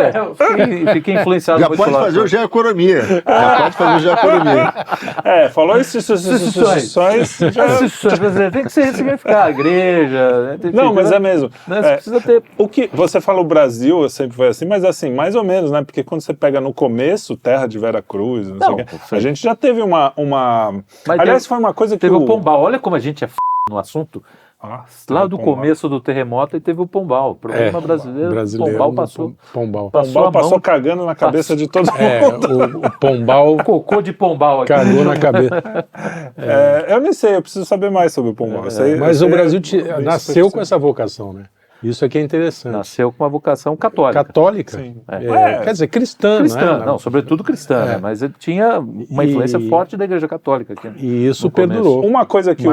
Fiquei influenciado.
Já pode fazer o Geoeconomia.
Falou instituições.
Tem que se ressignificar a igreja.
Não, mas é mesmo.
Você precisa ter...
O que você fala o Brasil, sempre foi assim, mas assim, mais ou menos, né? Porque quando você pega no começo, terra de Vera Cruz, não sei o quê, a gente já teve uma... Aliás, foi uma coisa que
teve o Pombal. Olha como a gente é no assunto. Lá do começo do terremoto teve o Pombal. O problema brasileiro, Pombal passou.
Pombal
passou cagando na cabeça de todo mundo.
O Pombal...
Cocô de Pombal aqui.
Cagou na cabeça.
Eu nem sei, eu preciso saber mais sobre o Pombal.
Mas o Brasil nasceu com essa vocação, né? Isso aqui é interessante.
Nasceu com uma vocação católica.
Católica?
Sim.
Quer dizer, cristã.
Não, sobretudo cristã, né? Mas ele tinha uma influência forte da Igreja Católica aqui.
E isso perdurou.
Uma coisa que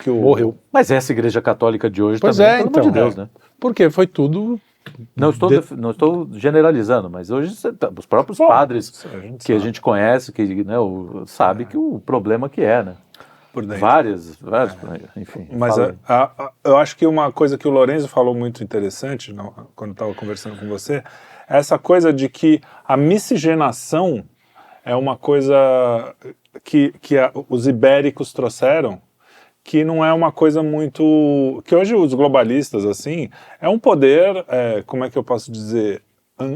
morreu.
Mas essa Igreja Católica de hoje
pois
também,
pelo
amor de Deus, né?
Porque foi tudo...
Não estou generalizando, mas hoje os próprios padres que a gente conhece, que sabe que o problema que é, né? Várias, enfim.
Mas eu acho que uma coisa que o Lorenzo falou muito interessante, quando estava conversando com você, é essa coisa de que a miscigenação é uma coisa que os ibéricos trouxeram, que não é uma coisa muito... que hoje os globalistas, assim, é um poder, como é que eu posso dizer...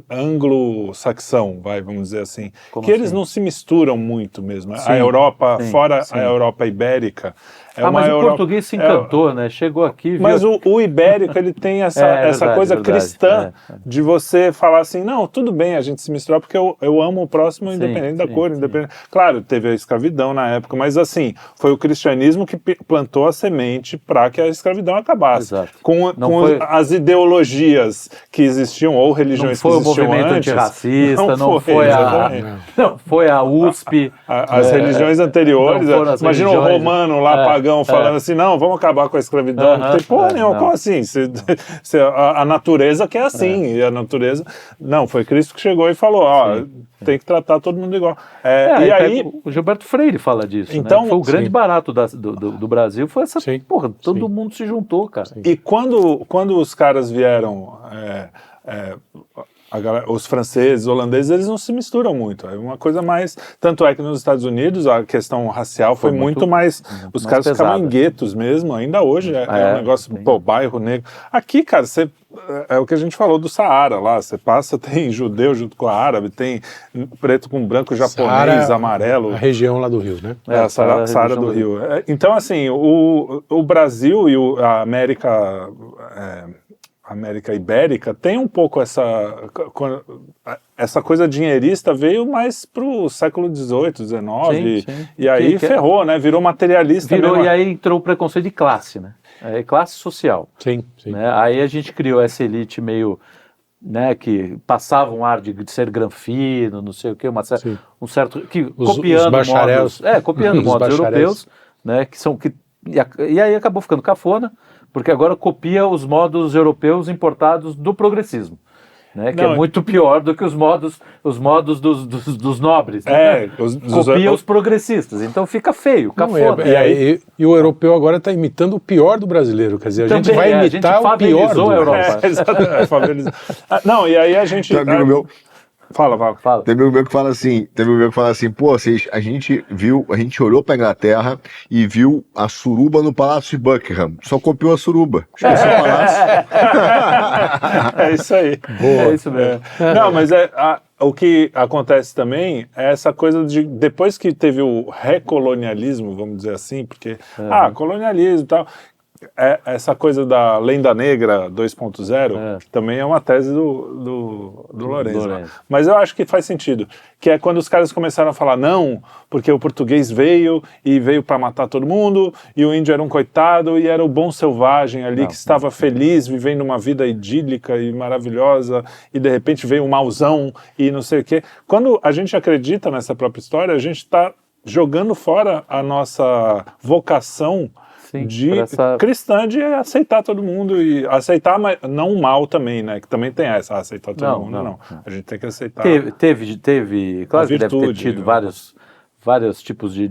anglo-saxão, vamos dizer assim,
como
que
assim?
Eles não se misturam muito mesmo.
Sim,
a Europa, fora
sim.
a Europa ibérica...
mas o português se encantou, né? Chegou aqui... Viu...
Mas o ibérico, ele tem essa coisa cristã de você falar assim, não, tudo bem a gente se misturar porque eu amo o próximo independente da cor. Independente... Claro, teve a escravidão na época, mas assim, foi o cristianismo que plantou a semente para que a escravidão acabasse.
Exato.
Com as ideologias que existiam, ou religiões que existiam antes.
Não foi o movimento antirracista, não foi a USP.
As religiões anteriores, imagina o romano lá, pagão, falando assim, não, vamos acabar com a escravidão. Não tem porra nenhuma, como assim? A natureza que é assim, e a natureza... Não, foi Cristo que chegou e falou, tem que tratar todo mundo igual. E aí...
O Gilberto Freire fala disso,
então,
né? Foi o grande barato do Brasil, foi essa... Porra, todo mundo se juntou, cara.
E quando os caras vieram... os franceses, os holandeses, eles não se misturam muito. É uma coisa mais... Tanto é que nos Estados Unidos a questão racial foi muito mais... Os caras ficavam em guetos mesmo, ainda hoje é um negócio, bairro negro. Aqui, cara, é o que a gente falou do Saara lá, você passa, tem judeu junto com a árabe, tem preto com branco, japonês, amarelo.
A região lá do Rio, né?
A Saara do Rio. Então, assim, o Brasil e a América Ibérica tem um pouco essa coisa dinheirista, veio mais pro século XVIII, XIX, e aí ferrou, né? Virou materialista.
E aí entrou o preconceito de classe, né? Classe social.
Sim.
Né? Aí a gente criou essa elite meio... Né, que passava um ar de ser granfino, não sei o quê, um certo... copiando modos europeus, né, e aí acabou ficando cafona, porque agora copia os modos europeus importados do progressismo. né? Que é muito pior do que os modos dos nobres, né? Copia os progressistas, então fica feio, cafona.
E o europeu agora está imitando o pior do brasileiro, quer dizer, a gente vai imitar o pior do
Europa.
Exatamente. Não, e aí a gente... Fala.
Teve um meu que fala assim, pô, a gente olhou pra Inglaterra e viu a suruba no Palácio de Buckingham, só copiou a suruba, esqueceu o palácio.
É isso aí.
Boa. É isso mesmo.
Não, mas o que acontece também é essa coisa de, depois que teve o recolonialismo, vamos dizer assim, porque, colonialismo e tal, essa coisa da lenda negra 2.0, que também é uma tese do Lourenço. Mas eu acho que faz sentido, que é quando os caras começaram a falar não, porque o português veio para matar todo mundo, e o índio era um coitado, e era o bom selvagem ali, que estava feliz, vivendo uma vida idílica e maravilhosa, e de repente veio um mauzão e não sei o quê. Quando a gente acredita nessa própria história, a gente está jogando fora a nossa vocação cristã de aceitar todo mundo e aceitar, mas não o mal também, né? Que também tem essa, aceitar todo mundo, não. A gente tem que aceitar.
Teve claro que deve ter tido vários tipos de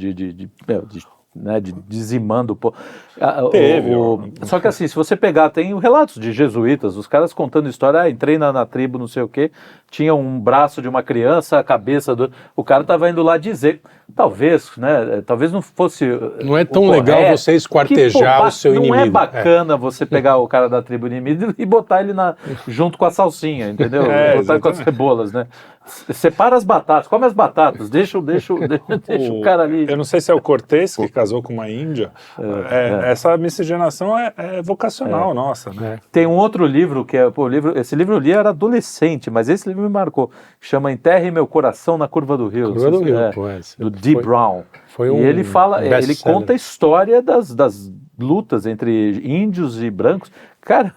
dizimando o povo. Só que assim, se você pegar, tem relatos de jesuítas, os caras contando história, entrei na tribo, não sei o quê, tinha um braço de uma criança, a cabeça do... O cara estava indo lá dizer, talvez não fosse...
Não é tão legal você esquartejar o seu inimigo.
Não é bacana você pegar o cara da tribo inimiga e botar ele junto com a salsinha, entendeu? Botar com as cebolas, né? Separa as batatas, come as batatas, deixa o cara ali.
Eu não sei se é o Cortez que casou com uma índia. Essa miscigenação é vocacional nossa, né?
Tem um outro livro que esse livro eu li, era adolescente, mas esse livro me marcou, que chama Enterre Meu Coração na Curva do Rio. Do D. Brown. E ele conta a história das lutas entre índios e brancos. Cara,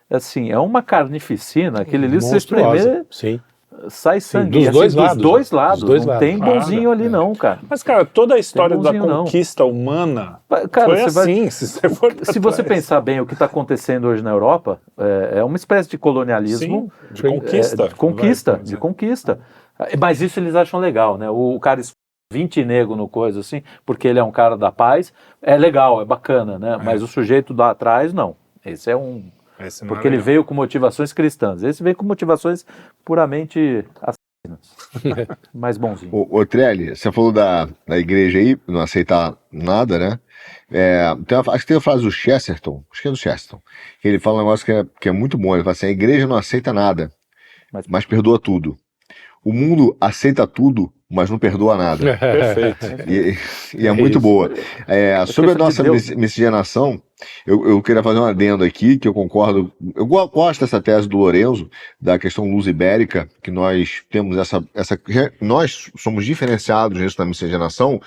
assim, é uma carnificina, aquele livro se espremer...
Sim.
Sai sangue.
Dos dois lados.
Não tem bonzinho ali não, cara.
Mas, cara, toda a história da conquista humana foi assim, se
você pensar bem o que está acontecendo hoje na Europa, é uma espécie de colonialismo.
Sim, de conquista.
De conquista. Mas isso eles acham legal, né? O cara 20 nego no coisa assim, porque ele é um cara da paz, é legal, é bacana, né? Mas o sujeito lá atrás, não. Esse é um... Porque ele veio com motivações cristãs. Esse veio com motivações puramente assassinas. Mais bonzinho.
Ô Trelli, você falou da igreja aí, não aceitar nada, né? Acho que tem a frase do Chesterton, acho que é do Chesterton, que ele fala um negócio que é muito bom. Ele fala assim: a igreja não aceita nada, mas perdoa tudo. O mundo aceita tudo, mas não perdoa nada.
Perfeito.
E é muito boa. Sobre a nossa miscigenação, eu queria fazer um adendo aqui, que eu concordo. Eu gosto dessa tese do Lourenço, da questão luso-ibérica, que nós temos nós somos diferenciados nisso na miscigenação,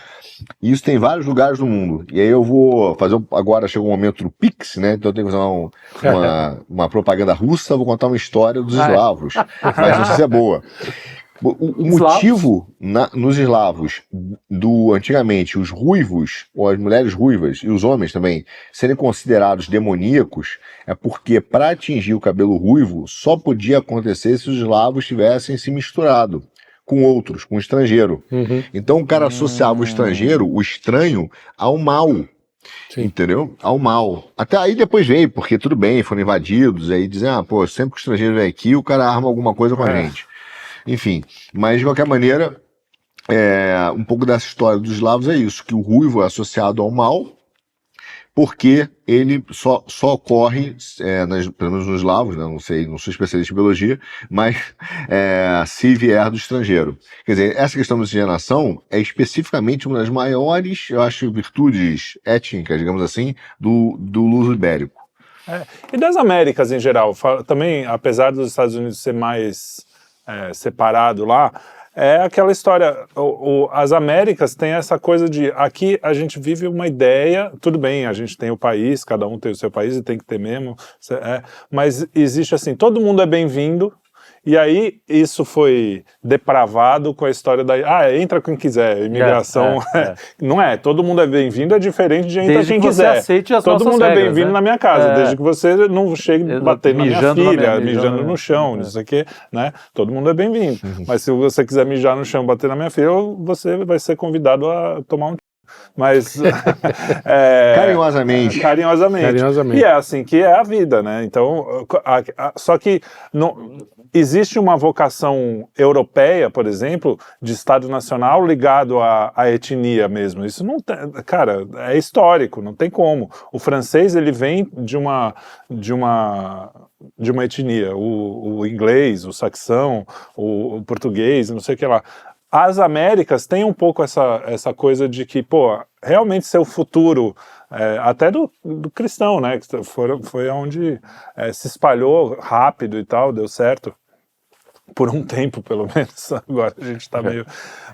e isso tem em vários lugares do mundo. E aí eu vou fazer, agora chegou o momento do Pix, né? Então eu tenho que fazer uma propaganda russa, vou contar uma história dos eslavos. Mas não sei se é boa. O motivo nos eslavos antigamente os ruivos, ou as mulheres ruivas e os homens também, serem considerados demoníacos é porque para atingir o cabelo ruivo só podia acontecer se os eslavos tivessem se misturado com outros, com o estrangeiro. Então o cara associava o estrangeiro, o estranho, ao mal. Sim. Entendeu? Ao mal. Até aí depois veio, porque tudo bem, foram invadidos, aí dizem, sempre que o estrangeiro vem aqui, o cara arma alguma coisa com a gente. Enfim, mas de qualquer maneira, um pouco dessa história dos eslavos é isso, que o ruivo é associado ao mal, porque ele só ocorre, pelo menos nos eslavos, né, não sou especialista em biologia, mas se vier do estrangeiro. Quer dizer, essa questão da miscigenação é especificamente uma das maiores, eu acho, virtudes étnicas, digamos assim, do luso ibérico.
E das Américas em geral, também, apesar dos Estados Unidos ser mais... separado lá, é aquela história, as Américas têm essa coisa de, aqui a gente vive uma ideia, tudo bem, a gente tem o país, cada um tem o seu país e tem que ter mesmo, mas existe assim, todo mundo é bem-vindo E aí isso foi depravado com a história da... entra quem quiser, imigração... Não é, todo mundo é bem-vindo, é diferente de entra quem quiser. Todo mundo é bem-vindo na minha casa, desde que você não chegue batendo na minha filha, mijando no chão, isso aqui, né? Todo mundo é bem-vindo. Mas se você quiser mijar no chão, bater na minha filha, você vai ser convidado a tomar um... Mas
carinhosamente.
E é assim que é a vida, né? Então, só que existe uma vocação europeia, por exemplo, de Estado Nacional ligado à etnia mesmo. Isso não tem, cara, é histórico, não tem como. O francês, ele vem de uma etnia, o inglês, o saxão, o português, não sei o que lá. As Américas têm um pouco essa coisa de que, realmente ser o futuro, até do cristão, né? Que foi onde se espalhou rápido e tal, deu certo. Por um tempo, pelo menos, agora a gente tá meio...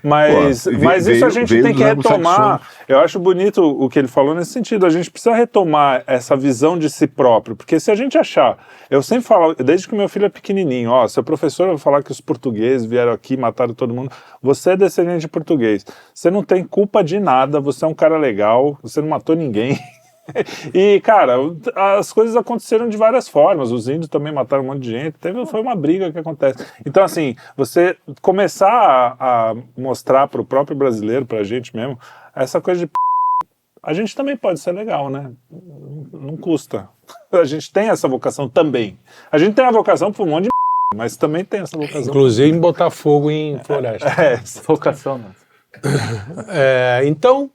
Mas isso a gente tem que retomar. Eu acho bonito o que ele falou nesse sentido. A gente precisa retomar essa visão de si próprio, porque se a gente achar... Eu sempre falo, desde que meu filho é pequenininho, seu professor vai falar que os portugueses vieram aqui, mataram todo mundo. Você é descendente de português. Você não tem culpa de nada, você é um cara legal, você não matou ninguém. E, cara, as coisas aconteceram de várias formas. Os índios também mataram um monte de gente. Foi uma briga que acontece. Então, assim, você começar a mostrar pro próprio brasileiro, pra gente mesmo, essa coisa de a gente também pode ser legal, né? Não custa. A gente tem essa vocação também. A gente tem a vocação pra um monte de mas também tem essa vocação.
Inclusive em botar fogo em floresta.
Essa vocação, né?
Então...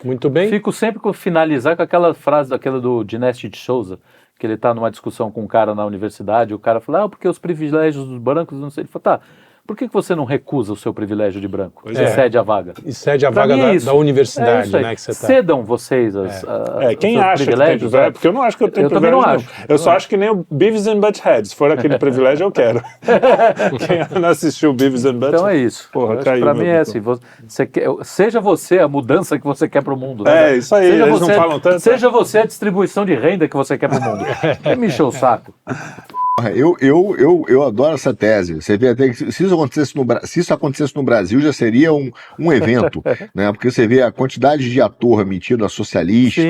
muito bem.
Fico sempre com finalizar com aquela frase do Dinesh de Souza, que ele está numa discussão com um cara na universidade, o cara fala, porque os privilégios dos brancos, não sei, ele fala, por que você não recusa o seu privilégio de branco? E cede a vaga.
E cede a vaga da universidade, né? Que você tá.
Cedam vocês
quem acha privilégios, que tem, porque eu não acho que eu tenho privilégio. Eu também não acho. Eu só acho que nem o Beavis and Butthead. Se for aquele privilégio, eu quero. Quem não assistiu Beavis and Butthead?
Então é isso. Para mim é assim. Seja você a mudança que você quer para o mundo.
Né? Isso aí. Eles não falam tanto.
Seja você a distribuição de renda que você quer para o mundo. Quem me encheu o saco?
Eu adoro essa tese. Você vê até que se isso acontecesse no Brasil, já seria um evento, né? Porque você vê a quantidade de ator metido a socialista,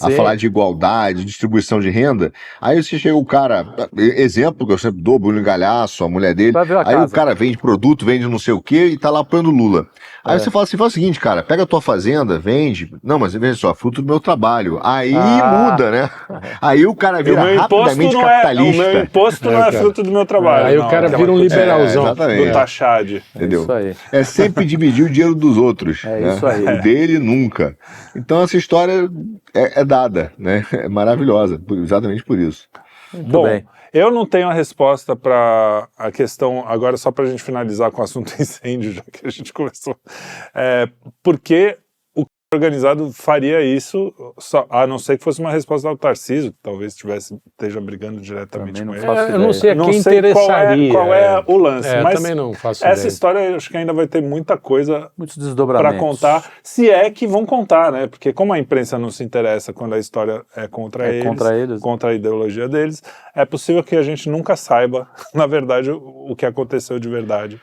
a falar de igualdade, distribuição de renda. Aí você chega o cara, exemplo que eu sempre dou, Bruno Galhaço, a mulher dele. Aí o cara vende produto, vende não sei o quê e tá lá apoiando Lula. Aí você fala assim, faz o seguinte, cara, pega a tua fazenda, vende. Não, mas veja só, fruto do meu trabalho. Aí muda, né? Aí o cara vira rapidamente capitalista.
O meu imposto não é fruto do meu trabalho.
Aí o cara vira um liberalzão
do taxade.
Entendeu?
Isso aí.
É sempre dividir o dinheiro dos outros.
É isso aí.
O dele nunca. Então essa história é dada, né? É maravilhosa, exatamente por isso.
Bom, eu não tenho a resposta para a questão, agora só para a gente finalizar com o assunto incêndio, já que a gente começou. Por que o organizado faria isso, a não ser que fosse uma resposta ao Tarcísio, que talvez esteja brigando diretamente com ele.
Eu não sei a quem interessaria.
Qual é o lance, mas
também não faço
essa
ideia.
História eu acho que ainda vai ter muita coisa para contar, se é que vão contar, né? Porque como a imprensa não se interessa quando a história é contra eles, contra a ideologia deles, é possível que a gente nunca saiba, na verdade, o que aconteceu de verdade.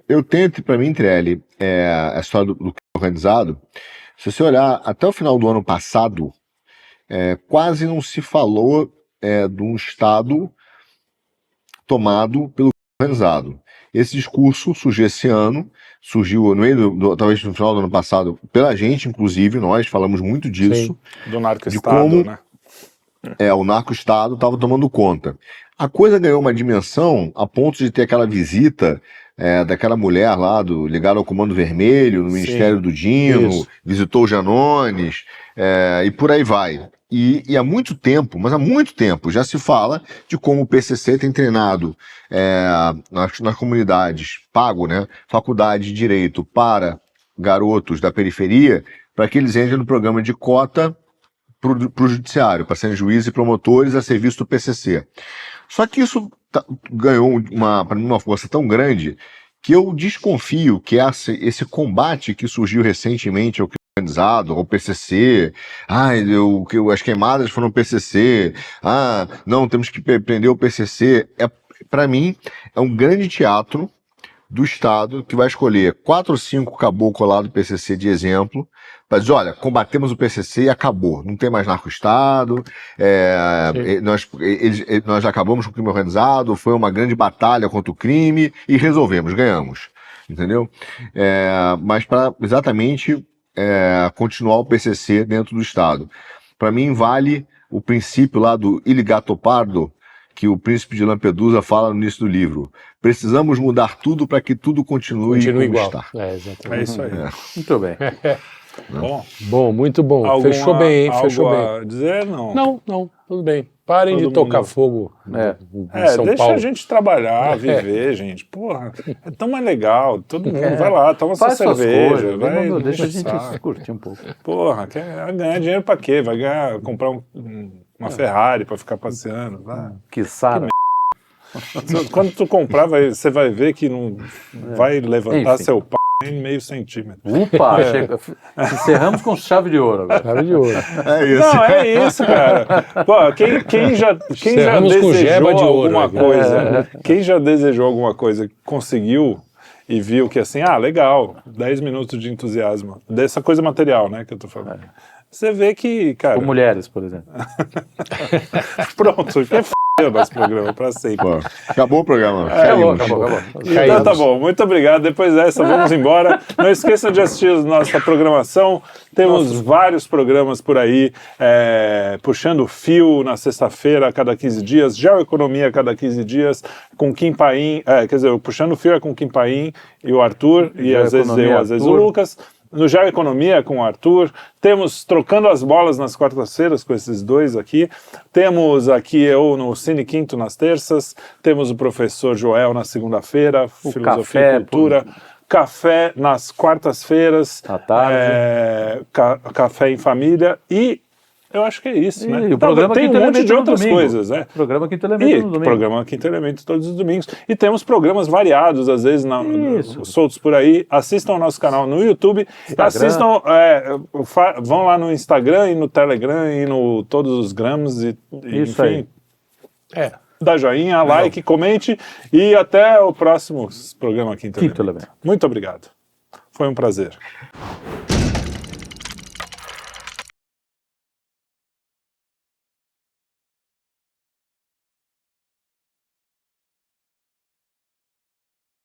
Eu tento, para mim, Trelli, a história do organizado, se você olhar até o final do ano passado, quase não se falou de um Estado tomado pelo organizado. Esse discurso surgiu esse ano, surgiu no meio talvez no final do ano passado, pela gente, inclusive, nós falamos muito disso.
Sim, do narco-estado, né?
O narco-estado estava tomando conta. A coisa ganhou uma dimensão a ponto de ter aquela visita daquela mulher lá ligada ao Comando Vermelho, no Ministério do Dino, visitou o Janones, e por aí vai. E há muito tempo, mas há muito tempo, já se fala de como o PCC tem treinado nas comunidades, pago, né, faculdade de direito para garotos da periferia, para que eles entrem no programa de cota para o judiciário, para serem juízes e promotores a serviço do PCC. Só que isso ganhou para mim uma força tão grande que eu desconfio que esse combate que surgiu recentemente ao crime organizado, ao PCC, as queimadas foram PCC, não, temos que prender o PCC, para mim, é um grande teatro do Estado que vai escolher 4 ou 5 caboclos lá do PCC de exemplo, para dizer, olha, combatemos o PCC e acabou, não tem mais narco-estado, nós acabamos com o crime organizado, foi uma grande batalha contra o crime e resolvemos, ganhamos, entendeu? Mas para exatamente continuar o PCC dentro do Estado. Para mim vale o princípio lá do iligato pardo, que o príncipe de Lampedusa fala no início do livro. Precisamos mudar tudo para que tudo continue como
igual.
está.
Exatamente.
É isso aí.
Muito bem.
Bom, muito bom. Fechou bem, hein? Fechou bem.
A dizer, não?
Não, tudo bem. Parem
Todo
de tocar
mundo...
fogo em São
deixa
Paulo.
a gente trabalhar, viver, gente. Porra, é tão mais legal. Todo mundo vai lá, toma sua cerveja.
Deixa a gente curtir um pouco.
Porra, quer ganhar dinheiro pra quê? Vai comprar uma Ferrari pra ficar passeando.
Que sara.
Quando tu comprar, você vai ver que não vai levantar seu pau em meio centímetro.
Opa, encerramos com chave de ouro agora.
Chave de ouro.
É isso.
Não, é isso, cara. Pô, quem já desejou alguma coisa, quem já desejou alguma coisa, conseguiu e viu que assim, legal, 10 minutos de entusiasmo, dessa coisa material, né, que eu tô falando. Você vê que, cara...
Com mulheres, por exemplo.
Pronto, o nosso programa pra sempre.
Pô, acabou o programa.
Acabou.
Então tá bom, muito obrigado. Depois dessa, vamos embora. Não esqueçam de assistir a nossa programação. Temos vários programas por aí, Puxando o Fio na sexta-feira a cada 15 dias, Geoeconomia a cada 15 dias, com Kim Paim, quer dizer, o Puxando o Fio é com Kim Paim e o Arthur, e às vezes eu, às vezes o Lucas. No Geoeconomia com o Arthur, temos Trocando as Bolas nas quartas-feiras com esses dois aqui, temos aqui eu no Cine Quinto nas terças, temos o professor Joel na segunda-feira, Filosofia e Cultura, Café nas quartas-feiras,
à tarde,
Café em Família e eu acho que é isso, né?
O programa
tem um monte de outras coisas, né?
Programa Quinto Elemento no domingo.
Programa Quinto Elemento todos os domingos. E temos programas variados, às vezes, soltos por aí. Assistam ao nosso canal no YouTube. Assistam, vão lá no Instagram e no Telegram e no todos os grams.
Isso
enfim.
aí.
Dá joinha, like, comente. E até o próximo programa Quinto Elemento. Muito obrigado. Foi um prazer.